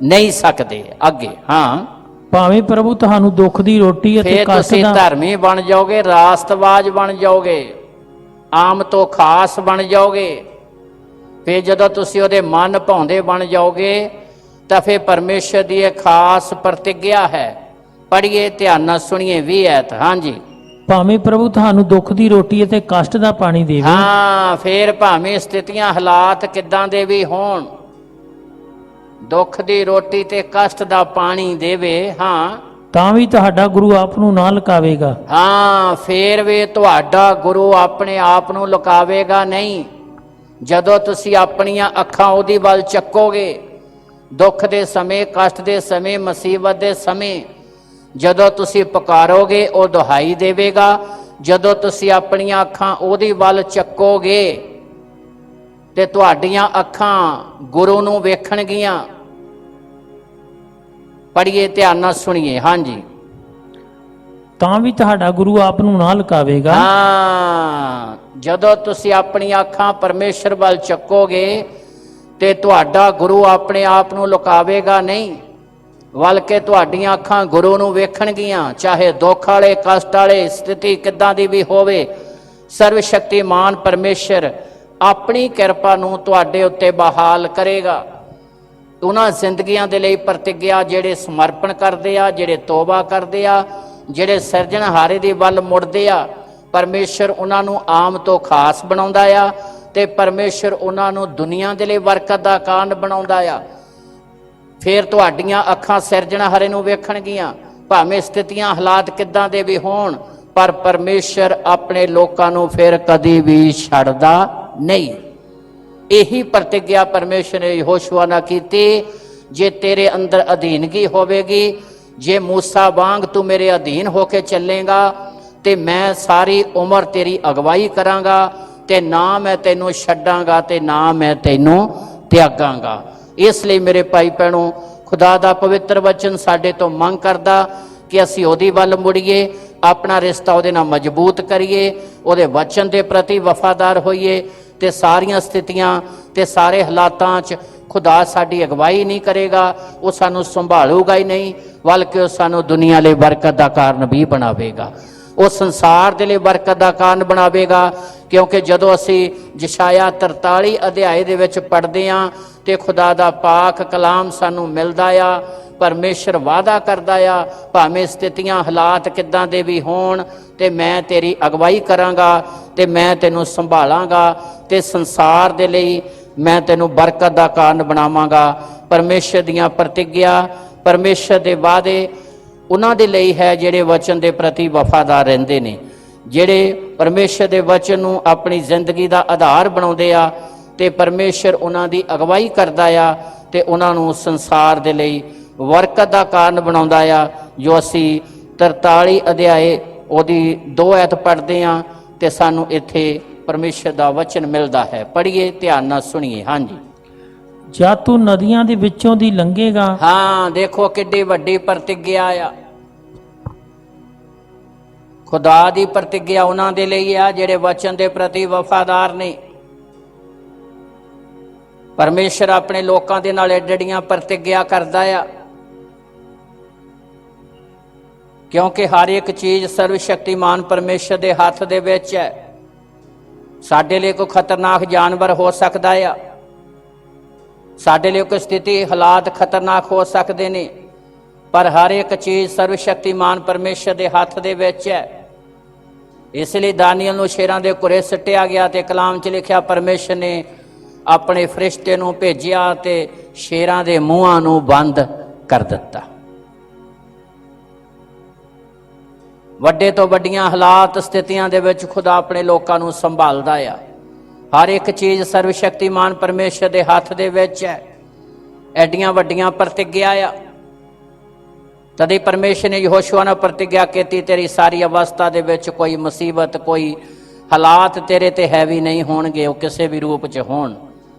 ਨਹੀਂ ਸਕਦੇ। ਅੱਗੇ। ਹਾਂ। ਭਾਵੇਂ ਪ੍ਰਭੂ ਤੁਹਾਨੂੰ ਦੁੱਖ ਦੀ ਰੋਟੀ ਅਤੇ ਫਿਰ ਕਸ਼ਟ ਤੁਸੀਂ ਦਾ ਧਰਮੀ ਬਣ ਜਾਓਗੇ, ਰਾਸਤਬਾਜ਼ ਬਣ ਜਾਓਗੇ, ਆਮ ਤੋਂ ਖਾਸ ਬਣ ਜਾਓਗੇ। ਫਿਰ ਜਦੋਂ ਤੁਸੀਂ ਉਹਦੇ ਮਨ ਭਾਉਂਦੇ ਬਣ ਜਾਓਗੇ ਤਾਂ ਫਿਰ ਪਰਮੇਸ਼ਰ ਦੀ ਇਹ ਖਾਸ ਪ੍ਰਤਿਗਿਆ ਹੈ। ਪੜ੍ਹੀਏ, ਧਿਆਨ ਨਾਲ ਸੁਣੀਏ 20 ਐਤ। ਹਾਂਜੀ। ਭਾਵੇਂ ਪ੍ਰਭੂ ਤੁਹਾਨੂੰ ਦੁੱਖ ਦੀ ਰੋਟੀ ਅਤੇ ਕਸ਼ਟ ਦਾ ਪਾਣੀ ਦੇਵੇ। ਹਾਂ, ਫਿਰ ਭਾਵੇਂ ਸਥਿਤੀਆਂ ਹਾਲਾਤ ਕਿੱਦਾਂ ਦੇ ਵੀ ਹੋਣ, ਦੁੱਖ ਦੀ ਰੋਟੀ ਤੇ ਕਸ਼ਟ ਦਾ ਪਾਣੀ ਦੇਵੇ। ਹਾਂ। ਤਾਂ ਵੀ ਤੁਹਾਡਾ ਗੁਰੂ ਆਪ ਨੂੰ ਨਾ ਲੁਕਾਵੇਗਾ। ਹਾਂ, ਫੇਰ ਵੀ ਤੁਹਾਡਾ ਗੁਰੂ ਆਪਣੇ ਆਪ ਨੂੰ ਲੁਕਾਵੇਗਾ ਨਹੀਂ। ਜਦੋਂ ਤੁਸੀਂ ਆਪਣੀਆਂ ਅੱਖਾਂ ਉਹਦੀ ਵੱਲ ਚੱਕੋਗੇ, ਦੁੱਖ ਦੇ ਸਮੇਂ, ਕਸ਼ਟ ਦੇ ਸਮੇਂ, ਮੁਸੀਬਤ ਦੇ ਸਮੇਂ, ਜਦੋਂ ਤੁਸੀਂ ਪੁਕਾਰੋਗੇ ਉਹ ਦੁਹਾਈ ਦੇਵੇਗਾ। ਜਦੋਂ ਤੁਸੀਂ ਆਪਣੀਆਂ ਅੱਖਾਂ ਉਹਦੀ ਵੱਲ ਚੱਕੋਗੇ ਤੇ ਤੁਹਾਡੀਆਂ ਅੱਖਾਂ ਗੁਰੂ ਨੂੰ ਵੇਖਣਗੀਆਂ। ਪੜ੍ਹੀਏ, ਧਿਆਨ ਨਾਲ ਸੁਣੀਏ। ਹਾਂਜੀ। ਤਾਂ ਵੀ ਤੁਹਾਡਾ ਗੁਰੂ ਆਪ ਨੂੰ ਨਾ ਲੁਕਾਵੇਗਾ। ਹਾਂ, ਜਦੋਂ ਤੁਸੀਂ ਆਪਣੀਆਂ ਅੱਖਾਂ ਪਰਮੇਸ਼ਰ ਵੱਲ ਚੱਕੋਗੇ ਤੇ ਤੁਹਾਡਾ ਗੁਰੂ ਆਪਣੇ ਆਪ ਨੂੰ ਲੁਕਾਵੇਗਾ ਨਹੀਂ, ਬਲਕਿ ਤੁਹਾਡੀਆਂ ਅੱਖਾਂ ਗੁਰੂ ਨੂੰ ਵੇਖਣਗੀਆਂ। ਚਾਹੇ ਦੁੱਖ ਵਾਲੇ, ਕਸ਼ਟ ਵਾਲੇ ਸਥਿਤੀ ਕਿੱਦਾਂ ਦੀ ਵੀ ਹੋਵੇ, ਸਰਵ ਸ਼ਕਤੀਮਾਨ ਪਰਮੇਸ਼ਰ ਆਪਣੀ ਕਿਰਪਾ ਨੂੰ ਤੁਹਾਡੇ ਉੱਤੇ ਬਹਾਲ ਕਰੇਗਾ। ਉਹਨਾਂ ਜ਼ਿੰਦਗੀਆਂ ਦੇ ਲਈ ਪ੍ਰਤਿਗਿਆ, ਜਿਹੜੇ ਸਮਰਪਣ ਕਰਦੇ ਆ, ਜਿਹੜੇ ਤੋਬਾ ਕਰਦੇ ਆ, ਜਿਹੜੇ ਸਿਰਜਣਹਾਰੇ ਦੀ ਵੱਲ ਮੁੜਦੇ ਆ, ਪਰਮੇਸ਼ਰ ਉਹਨਾਂ ਨੂੰ ਆਮ ਤੋਂ ਖਾਸ ਬਣਾਉਂਦਾ ਆ ਤੇ ਪਰਮੇਸ਼ਰ ਉਹਨਾਂ ਨੂੰ ਦੁਨੀਆ ਦੇ ਲਈ ਬਰਕਤ ਦਾ ਕਾਰਨ ਬਣਾਉਂਦਾ ਆ। ਫਿਰ ਤੁਹਾਡੀਆਂ ਅੱਖਾਂ ਸਿਰਜਣਹਾਰੇ ਨੂੰ ਵੇਖਣਗੀਆਂ, ਭਾਵੇਂ ਸਥਿਤੀਆਂ ਹਾਲਾਤ ਕਿੱਦਾਂ ਦੇ ਵੀ ਹੋਣ, ਪਰ ਪਰਮੇਸ਼ਰ ਆਪਣੇ ਲੋਕਾਂ ਨੂੰ ਫਿਰ ਕਦੀ ਵੀ ਛੱਡਦਾ ਨਹੀਂ। ਇਹੀ ਪ੍ਰਤਿਗਿਆ ਪਰਮੇਸ਼ਰ ਨੇ ਯਹੋਸ਼ੂਆ ਨਾਲ ਕੀਤੀ। ਜੇ ਤੇਰੇ ਅੰਦਰ ਅਧੀਨਗੀ ਹੋਵੇਗੀ, ਜੇ ਮੂਸਾ ਵਾਂਗ ਤੂੰ ਮੇਰੇ ਅਧੀਨ ਹੋ ਕੇ ਚੱਲੇਗਾ ਤੇ ਮੈਂ ਸਾਰੀ ਉਮਰ ਤੇਰੀ ਅਗਵਾਈ ਕਰਾਂਗਾ ਤੇ ਨਾ ਮੈਂ ਤੈਨੂੰ ਛੱਡਾਂਗਾ ਤੇ ਨਾ ਮੈਂ ਤੈਨੂੰ ਤਿਆਗਾਂਗਾ। ਇਸ ਲਈ ਮੇਰੇ ਭਾਈ ਭੈਣੋ, ਖੁਦਾ ਦਾ ਪਵਿੱਤਰ ਵਚਨ ਸਾਡੇ ਤੋਂ ਮੰਗ ਕਰਦਾ ਕਿ ਅਸੀਂ ਉਹਦੀ ਵੱਲ ਮੁੜੀਏ, ਆਪਣਾ ਰਿਸ਼ਤਾ ਉਹਦੇ ਨਾਲ ਮਜ਼ਬੂਤ ਕਰੀਏ, ਉਹਦੇ ਵਚਨ ਦੇ ਪ੍ਰਤੀ ਵਫਾਦਾਰ ਹੋਈਏ ਤੇ ਸਾਰੀਆਂ ਸਥਿਤੀਆਂ ਤੇ ਸਾਰੇ ਹਾਲਾਤਾਂ 'ਚ ਖੁਦਾ ਸਾਡੀ ਅਗਵਾਈ ਨਹੀਂ ਕਰੇਗਾ, ਉਹ ਸਾਨੂੰ ਸੰਭਾਲੂਗਾ ਹੀ ਨਹੀਂ, ਬਲਕਿ ਉਹ ਸਾਨੂੰ ਦੁਨੀਆ ਲਈ ਬਰਕਤ ਦਾ ਕਾਰਨ ਵੀ ਬਣਾਵੇਗਾ। ਉਹ ਸੰਸਾਰ ਦੇ ਲਈ ਬਰਕਤ ਦਾ ਕਾਰਨ ਬਣਾਵੇਗਾ। ਕਿਉਂਕਿ ਜਦੋਂ ਅਸੀਂ ਯਸ਼ਾਇਆ 43 ਅਧਿਆਏ ਦੇ ਵਿੱਚ ਪੜ੍ਹਦੇ ਹਾਂ ਤੇ ਖੁਦਾ ਦਾ ਪਾਕ ਕਲਾਮ ਸਾਨੂੰ ਮਿਲਦਾ ਆ। ਪਰਮੇਸ਼ਰ ਵਾਅਦਾ ਕਰਦਾ ਆ, ਭਾਵੇਂ ਸਥਿਤੀਆਂ ਹਾਲਾਤ ਕਿੱਦਾਂ ਦੇ ਵੀ ਹੋਣ ਤੇ ਮੈਂ ਤੇਰੀ ਅਗਵਾਈ ਕਰਾਂਗਾ ਤੇ ਮੈਂ ਤੈਨੂੰ ਸੰਭਾਲਾਂਗਾ ਤੇ ਸੰਸਾਰ ਦੇ ਲਈ ਮੈਂ ਤੈਨੂੰ ਬਰਕਤ ਦਾ ਕਾਰਨ ਬਣਾਵਾਂਗਾ। ਪਰਮੇਸ਼ਰ ਦੀਆਂ ਪ੍ਰਤਿਗਿਆ, ਪਰਮੇਸ਼ਰ ਦੇ ਵਾਅਦੇ ਉਹਨਾਂ ਦੇ ਲਈ ਹੈ ਜਿਹੜੇ ਵਚਨ ਦੇ ਪ੍ਰਤੀ ਵਫਾਦਾਰ ਰਹਿੰਦੇ ਨੇ, ਜਿਹੜੇ ਪਰਮੇਸ਼ਰ ਦੇ ਵਚਨ ਨੂੰ ਆਪਣੀ ਜ਼ਿੰਦਗੀ ਦਾ ਆਧਾਰ ਬਣਾਉਂਦੇ ਆ ਤੇ ਪਰਮੇਸ਼ਰ ਉਹਨਾਂ ਦੀ ਅਗਵਾਈ ਕਰਦਾ ਆ ਤੇ ਉਹਨਾਂ ਨੂੰ ਸੰਸਾਰ ਦੇ ਲਈ ਬਰਕਤ ਦਾ ਕਾਰਨ ਬਣਾਉਂਦਾ ਆ। ਜੋ ਅਸੀਂ 43 ਅਧਿਆਏ ਉਹਦੀ 2 ਐਤ ਪੜ੍ਹਦੇ ਹਾਂ ਤੇ ਸਾਨੂੰ ਇੱਥੇ ਪਰਮੇਸ਼ਰ ਦਾ ਵਚਨ ਮਿਲਦਾ ਹੈ। ਪੜ੍ਹੀਏ, ਧਿਆਨ ਨਾਲ ਸੁਣੀਏ। ਹਾਂਜੀ। ਜਦ ਤੂੰ ਨਦੀਆਂ ਦੇ ਵਿੱਚੋਂ ਦੀ ਲੰਘੇਗਾ। ਹਾਂ, ਦੇਖੋ ਕਿੱਡੀ ਵੱਡੀ ਪ੍ਰਤਿਗਿਆ ਆ। खुदा दी प्रतिज्ञा उन्हां दे लई आ जिहड़े वचन दे प्रति वफादार ने। परमेश्वर अपने लोकां दे नाल एडड़ियां प्रतिज्ञा करदा आ, क्योंकि हर एक चीज़ सर्वशक्तिमान परमेश्वर दे हत्थ दे विच है। साडे लिए कोई खतरनाक जानवर हो सकदा आ, साडे लिए कोई स्थिति हालात खतरनाक हो सकते ने, पर हर एक चीज़ सर्वशक्तिमान परमेश्वर दे हत्थ दे विच है। इसलिए दानियल नूं शेरां दे घुरे सट्टिया गया ते कलाम च लिखिया परमेश्वर ने अपने फरिश्ते नूं भेजिया ते शेरां दे मूहां नूं बंद कर दिता। वड्डे तो वड्डियां हालात स्थितियां दे विच खुदा अपने लोकां नूं संभालदा आ। हर एक चीज़ सर्वशक्तिमान परमेश्वर दे हत्थ दे विच है। एडियां वड्डियां प्रतिज्ञा आ। तदी परमेश्वर ने यहोशुआ नाल प्रतिज्ञा कीती, तेरी सारी अवस्था दे विच कोई मुसीबत कोई हालात तेरे ते हैवी नहीं होणगे, वो किसी भी रूप च होण।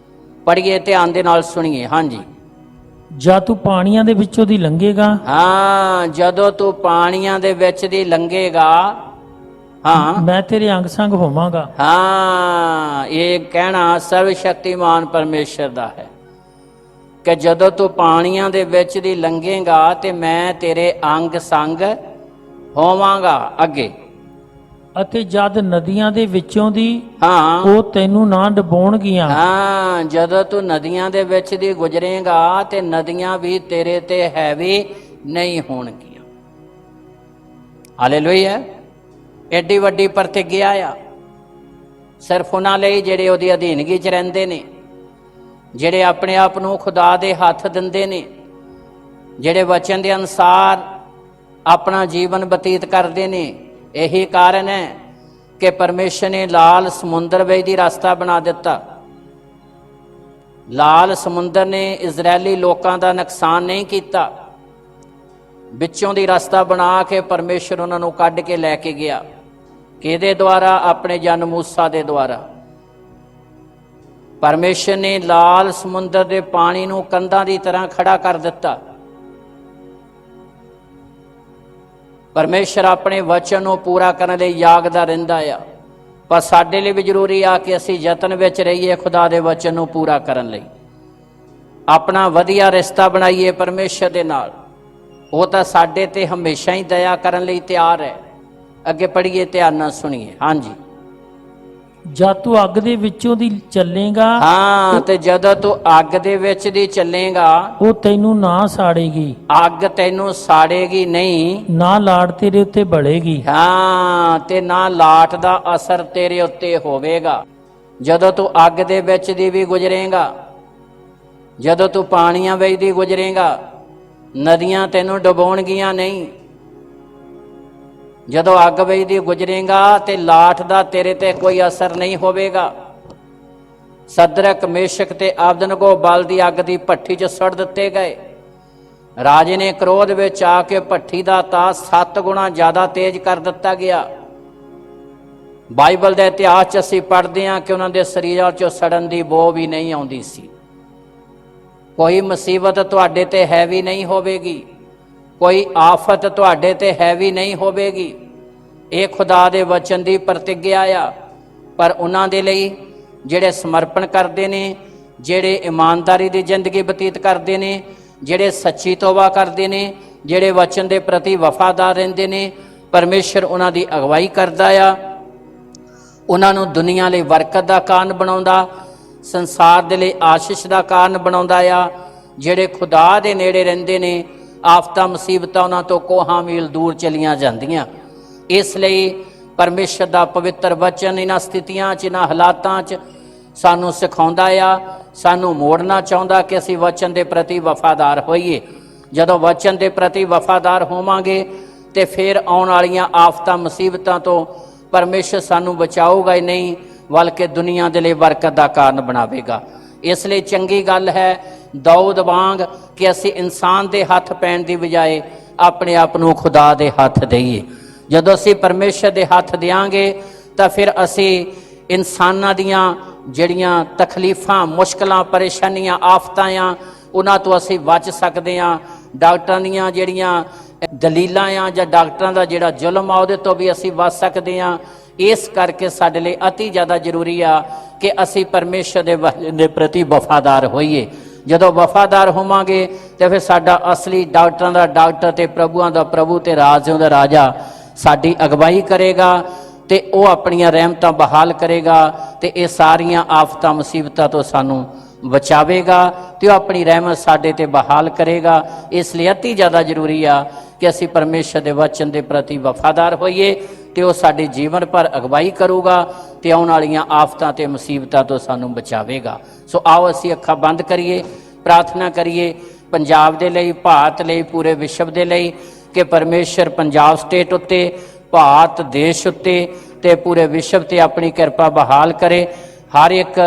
पढ़िए ध्यान दे नाल सुनिए। हाँ जी। जद तू पानियां दे विचों दी लंघेगा, हाँ जदों तू पानियां दे विच दी लंघेगा, हाँ मैं तेरे अंग संग होवांगा। हाँ ये कहना सर्वशक्तिमान परमेश्वर दा है कि जदों तू पानियां दे विच दी लंघेगा ते मैं तेरे अंग संग होवांगा। अगे ਅਤੇ ਜਦ ਨਦੀਆਂ ਦੇ ਵਿੱਚੋਂ ਦੀ हाँ ਉਹ ਤੈਨੂੰ ਨਾ ਡਬੋਣਗੀਆਂ। हाँ जदों तू नदियां दे विच दी गुजरेगा ते नदियां भी तेरे ते हैवी नहीं होणगियां। हालेलुया। एडी वड्डी प्रतिज्ञा आ सिर्फ उन्हां लई जिहड़े उहदी अधीनगी च रहिंदे ने, जिहड़े अपने आप नूं खुदा दे हत्थ दिंदे ने, जिहड़े वचन दे अनुसार अपना जीवन बतीत करदे ने। यही कारण है कि परमेश्वर ने लाल समुंदर वे दी रास्ता बना दिता। लाल समुंदर ने इजरायली लोगों का नुकसान नहीं किया, बिचों दी रास्ता बना के परमेश्वर उन्होंने कढ़ के लैके गया। किहदे द्वारा? अपने जन मूसा दे द्वारा। परमेश्वर ने लाल समुंदर के पानी नूं कंधां दी तरह खड़ा कर दिता। परमेश्वर अपने वचन को पूरा करने लई जागदा रहिंदा आ, पर साडे लिए भी जरूरी आ कि असीं यतन विच रहीए खुदा दे वचन को पूरा करन लई। अपना वधिया रिश्ता बनाइए परमेश्वर दे नाल। वो तां साडे ते हमेशा ही दया करन लई तैयार है। अगे पढ़िए ध्यान नाल सुनिए। हाँ जी। जद तू अग दे विचों दी ਚੱਲੇਗਾ, हाँ ते जदों तू अग दे विच दी ਚੱਲੇगा ਉਹ ਤੈਨੂੰ ਨਾ ਸਾੜੇਗੀ, अग तैनू साड़ेगी नहीं, ਨਾ ਲਾੜ ਤੇਰੇ ਉੱਤੇ ਬਲੇਗੀ। हाँ ते ना लाट दा असर तेरे उत्ते होवेगा। जदों तू अग दे विच दी भी गुजरेगा, जदों तू पानियां विच दी गुजरेगा, नदियां तैनू डुबोणगियां नहीं। जदों अग विच दी गुजरेगा ते लाट दा तेरे ते कोई असर नहीं होवेगा। सदरक मेशक ते अबदनगो बल दी अग दी भट्ठी च सड़ दिते गए। राजे ने क्रोध विच आके भट्ठी दा ताप 7 गुणा ज़्यादा तेज कर दिता गया। बाइबल दे इतिहास च असीं पढ़दे हां कि उन्हां दे शरीरां चों सड़न दी बो भी नहीं आउंदी सी। कोई मुसीबत तुहाडे ते हैवी नहीं होवेगी, कोई आफत तुहाडे ते हैवी नहीं होवेगी। ये खुदा दे वचन दी प्रतिज्ञा आ। पर उन्हां दे लई जिहड़े समर्पण करते ने, जिहड़े ईमानदारी दी जिंदगी बतीत करते ने, जिहड़े सच्ची तौबा करते ने, जिहड़े वचन दे प्रति वफादार रहिंदे ने, परमेश्वर उन्हां दी अगवाई करदा आ। उन्हां नूं दुनिया लई बरकत दा कारण बनाउंदा, संसार दे लई आशीष दा कारण बनाउंदा आ। जिहड़े खुदा दे नेड़े रहिंदे ने, आफतां मुसीबतां उन्हां तो कोहां मील दूर चलियां जांदियां। इसलिए परमेश्वर दा पवित्र वचन इन्हां स्थितियां च, इन्हां हालातां च सानू सिखाउंदा आ, सानू मोड़ना चाहुंदा कि असीं वचन दे प्रति वफादार होइए। जदों वचन दे प्रति वफादार होवांगे ते फिर आउण वालीआं आफतां मुसीबतां तो परमेश्वर सानू बचाऊगा ही नहीं, बल्कि दुनिया दे लई बरकत दा कारण बनावेगा। इसलिए चंगी गल है दाऊद वांग कि असीं इंसान दे हत्थ पैण दी बजाए अपने आप नूं खुदा दे हत्थ देईए। जदों असीं परमेश्वर दे हत्थ देंगे तो फिर असीं इंसानां दियां जिहड़ियां तकलीफां, मुश्किलां, परेशानियां, आफतां आ, उन्हां तो असीं बच सकदे हां। डॉक्टरां दियां जिहड़ियां ਦਲੀਲਾਂ ਆ ਜਾਂ ਡਾਕਟਰਾਂ ਦਾ ਜਿਹੜਾ ਜ਼ੁਲਮ ਆ ਉਹਦੇ ਤੋਂ ਵੀ ਅਸੀਂ ਬਚ ਸਕਦੇ ਹਾਂ। ਇਸ ਕਰਕੇ ਸਾਡੇ ਲਈ ਅਤੀ ਜ਼ਿਆਦਾ ਜ਼ਰੂਰੀ ਆ ਕਿ ਅਸੀਂ ਪਰਮੇਸ਼ਰ ਦੇ ਵਚਨ ਦੇ ਪ੍ਰਤੀ ਵਫਾਦਾਰ ਹੋਈਏ। ਜਦੋਂ ਵਫਾਦਾਰ ਹੋਵਾਂਗੇ ਤੇ ਫਿਰ ਸਾਡਾ ਅਸਲੀ ਡਾਕਟਰਾਂ ਦਾ ਡਾਕਟਰ ਤੇ ਪ੍ਰਭੂਆਂ ਦਾ ਪ੍ਰਭੂ ਤੇ ਰਾਜਿਆਂ ਦਾ ਰਾਜਾ ਸਾਡੀ ਅਗਵਾਈ ਕਰੇਗਾ ਤੇ ਉਹ ਆਪਣੀਆਂ ਰਹਿਮਤਾਂ ਬਹਾਲ ਕਰੇਗਾ ਤੇ ਇਹ ਸਾਰੀਆਂ ਆਫਤਾਂ ਮੁਸੀਬਤਾਂ ਤੋਂ ਸਾਨੂੰ ਬਚਾਵੇਗਾ ਤੇ ਉਹ ਆਪਣੀ ਰਹਿਮਤ ਸਾਡੇ ਤੇ ਬਹਾਲ ਕਰੇਗਾ। ਇਸ ਲਈ ਅਤੀ ਜ਼ਿਆਦਾ ਜ਼ਰੂਰੀ ਆ ਕਿ ਅਸੀਂ ਪਰਮੇਸ਼ਰ ਦੇ ਵਚਨ ਦੇ ਪ੍ਰਤੀ ਵਫਾਦਾਰ ਹੋਈਏ ਤੇ ਉਹ ਸਾਡੇ ਜੀਵਨ ਪਰ ਅਗਵਾਈ ਕਰੂਗਾ ਤੇ ਆਉਣ ਵਾਲੀਆਂ ਆਫਤਾਂ ਤੇ ਮੁਸੀਬਤਾਂ ਤੋਂ ਸਾਨੂੰ ਬਚਾਵੇਗਾ। ਸੋ ਆਓ ਅਸੀਂ ਅੱਖਾਂ ਬੰਦ ਕਰੀਏ, ਪ੍ਰਾਰਥਨਾ ਕਰੀਏ ਪੰਜਾਬ ਦੇ ਲਈ, ਭਾਰਤ ਲਈ, ਪੂਰੇ ਵਿਸ਼ਵ ਦੇ ਲਈ ਕਿ ਪਰਮੇਸ਼ਰ ਪੰਜਾਬ ਸਟੇਟ ਉੱਤੇ, ਭਾਰਤ ਦੇਸ਼ ਉੱਤੇ ਤੇ ਪੂਰੇ ਵਿਸ਼ਵ ਤੇ ਆਪਣੀ ਕਿਰਪਾ ਬਹਾਲ ਕਰੇ। ਹਰ ਇੱਕ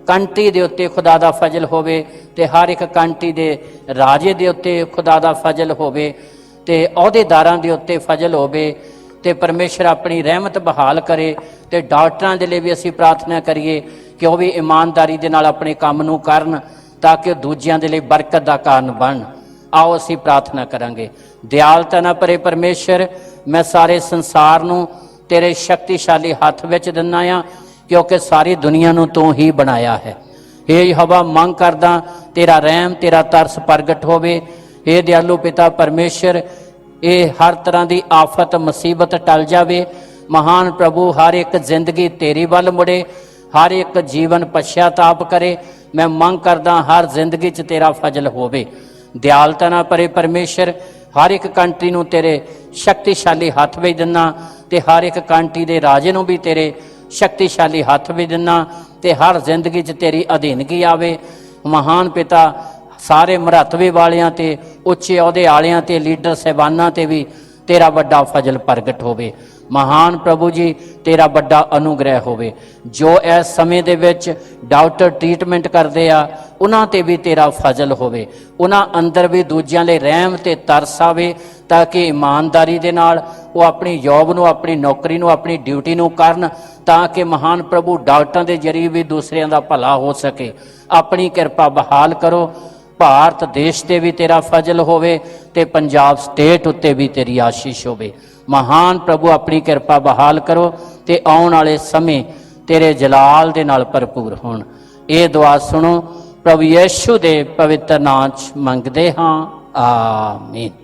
ਕੰਟਰੀ ਦੇ ਉੱਤੇ ਖੁਦਾ ਦਾ ਫਜ਼ਲ ਹੋਵੇ ਤੇ ਹਰ ਇੱਕ ਕੰਟਰੀ ਦੇ ਰਾਜੇ ਦੇ ਉੱਤੇ ਖੁਦਾ ਦਾ ਫਜ਼ਲ ਹੋਵੇ ਤੇ ਅਹੁਦੇਦਾਰਾਂ ਦੇ ਉੱਤੇ ਫਜ਼ਲ ਹੋਵੇ ਤੇ ਪਰਮੇਸ਼ਰ ਆਪਣੀ ਰਹਿਮਤ ਬਹਾਲ ਕਰੇ। ਤੇ ਡਾਕਟਰਾਂ ਦੇ ਲਈ ਵੀ ਅਸੀਂ ਪ੍ਰਾਰਥਨਾ ਕਰੀਏ ਕਿ ਉਹ ਵੀ ਇਮਾਨਦਾਰੀ ਦੇ ਨਾਲ ਆਪਣੇ ਕੰਮ ਨੂੰ ਕਰਨ ਤਾਂ ਕਿ ਉਹ ਦੂਜਿਆਂ ਦੇ ਲਈ ਬਰਕਤ ਦਾ ਕਾਰਨ ਬਣਨ। ਆਓ ਅਸੀਂ ਪ੍ਰਾਰਥਨਾ ਕਰਾਂਗੇ। ਦਿਆਲਤਾ ਨਾਲ ਭਰੇ ਪਰਮੇਸ਼ਰ, ਮੈਂ ਸਾਰੇ ਸੰਸਾਰ ਨੂੰ ਤੇਰੇ ਸ਼ਕਤੀਸ਼ਾਲੀ ਹੱਥ ਵਿੱਚ ਦਿੰਦਾ ਆ ਕਿਉਂਕਿ ਸਾਰੀ ਦੁਨੀਆ ਨੂੰ ਤੂੰ ਹੀ ਬਣਾਇਆ ਹੈ। ਹੇ ਯਹੋਵਾ, ਮੰਗ ਕਰਦਾ ਤੇਰਾ ਰਹਿਮ, ਤੇਰਾ ਤਰਸ ਪ੍ਰਗਟ ਹੋਵੇ। ਹੇ ਦਿਆਲੂ ਪਿਤਾ ਪਰਮੇਸ਼ਰ, ਇਹ ਹਰ ਤਰ੍ਹਾਂ ਦੀ ਆਫਤ ਮੁਸੀਬਤ ਟਲ ਜਾਵੇ। ਮਹਾਨ ਪ੍ਰਭੂ, ਹਰ ਇੱਕ ਜ਼ਿੰਦਗੀ ਤੇਰੀ ਵੱਲ ਮੁੜੇ, ਹਰ ਇੱਕ ਜੀਵਨ ਪਛਤਾਪ ਕਰੇ। ਮੈਂ ਮੰਗ ਕਰਦਾ ਹਰ ਜ਼ਿੰਦਗੀ 'ਚ ਤੇਰਾ ਫਜ਼ਲ ਹੋਵੇ। ਦਿਆਲਤਾ ਨਾਲ ਭਰੇ ਪਰਮੇਸ਼ਰ, ਹਰ ਇੱਕ ਕੰਟਰੀ ਨੂੰ ਤੇਰੇ ਸ਼ਕਤੀਸ਼ਾਲੀ ਹੱਥ ਵਿੱਚ ਦਿੰਦਾ ਤੇ ਹਰ ਇੱਕ ਕੰਟਰੀ ਦੇ ਰਾਜੇ ਨੂੰ ਵੀ ਤੇਰੇ ਸ਼ਕਤੀਸ਼ਾਲੀ ਹੱਥ ਵਿੱਚ ਦਿੰਦਾ ਤੇ ਹਰ ਜ਼ਿੰਦਗੀ 'ਚ ਤੇਰੀ ਅਧੀਨਗੀ ਆਵੇ। ਮਹਾਨ ਪਿਤਾ, ਸਾਰੇ ਮਹੱਤਵੇ ਵਾਲਿਆਂ ਤੇ, ਉੱਚੇ ਅਹੁਦੇ ਵਾਲਿਆਂ ਤੇ, ਲੀਡਰ ਸਾਹਿਬਾਨਾਂ ਤੇ ਵੀ ਤੇਰਾ ਵੱਡਾ ਫਜ਼ਲ ਪ੍ਰਗਟ ਹੋਵੇ। ਮਹਾਨ ਪ੍ਰਭੂ ਜੀ, ਤੇਰਾ ਵੱਡਾ ਅਨੁਗ੍ਰਹਿ ਹੋਵੇ। ਜੋ ਇਸ ਸਮੇਂ ਦੇ ਵਿੱਚ ਡਾਕਟਰ ਟ੍ਰੀਟਮੈਂਟ ਕਰਦੇ ਆ ਉਹਨਾਂ ਤੇ ਵੀ ਤੇਰਾ ਫਜ਼ਲ ਹੋਵੇ। ਉਹਨਾਂ ਅੰਦਰ ਵੀ ਦੂਜਿਆਂ ਲਈ ਰਹਿਮ ਤੇ ਤਰਸ ਆਵੇ ਤਾਂ ਕਿ ਇਮਾਨਦਾਰੀ ਦੇ ਨਾਲ ਉਹ ਆਪਣੀ ਜੌਬ ਨੂੰ, ਆਪਣੀ ਨੌਕਰੀ ਨੂੰ, ਆਪਣੀ ਡਿਊਟੀ ਨੂੰ ਕਰਨ ਤਾਂ ਕਿ ਮਹਾਨ ਪ੍ਰਭੂ ਡਾਕਟਰਾਂ ਦੇ ਜ਼ਰੀਏ ਵੀ ਦੂਸਰਿਆਂ ਦਾ ਭਲਾ ਹੋ ਸਕੇ। ਆਪਣੀ ਕਿਰਪਾ ਬਹਾਲ ਕਰੋ। ਭਾਰਤ ਦੇਸ਼ ਤੇ ਵੀ ਤੇਰਾ ਫਜ਼ਲ ਹੋਵੇ ਤੇ ਪੰਜਾਬ ਸਟੇਟ ਉੱਤੇ ਵੀ ਤੇਰੀ ਆਸ਼ੀਸ਼ ਹੋਵੇ। ਮਹਾਨ ਪ੍ਰਭੂ, ਆਪਣੀ ਕਿਰਪਾ ਬਹਾਲ ਕਰੋ ਤੇ ਆਉਣ ਵਾਲੇ ਸਮੇਂ ਤੇਰੇ ਜਲਾਲ ਦੇ ਨਾਲ ਭਰਪੂਰ ਹੋਣ। ਇਹ ਦੁਆ ਸੁਣੋ, ਪ੍ਰਭੂ ਯਿਸੂ ਦੇ ਪਵਿੱਤਰ ਨਾਮ 'ਚ ਮੰਗਦੇ ਹਾਂ, ਆਮੀਨ।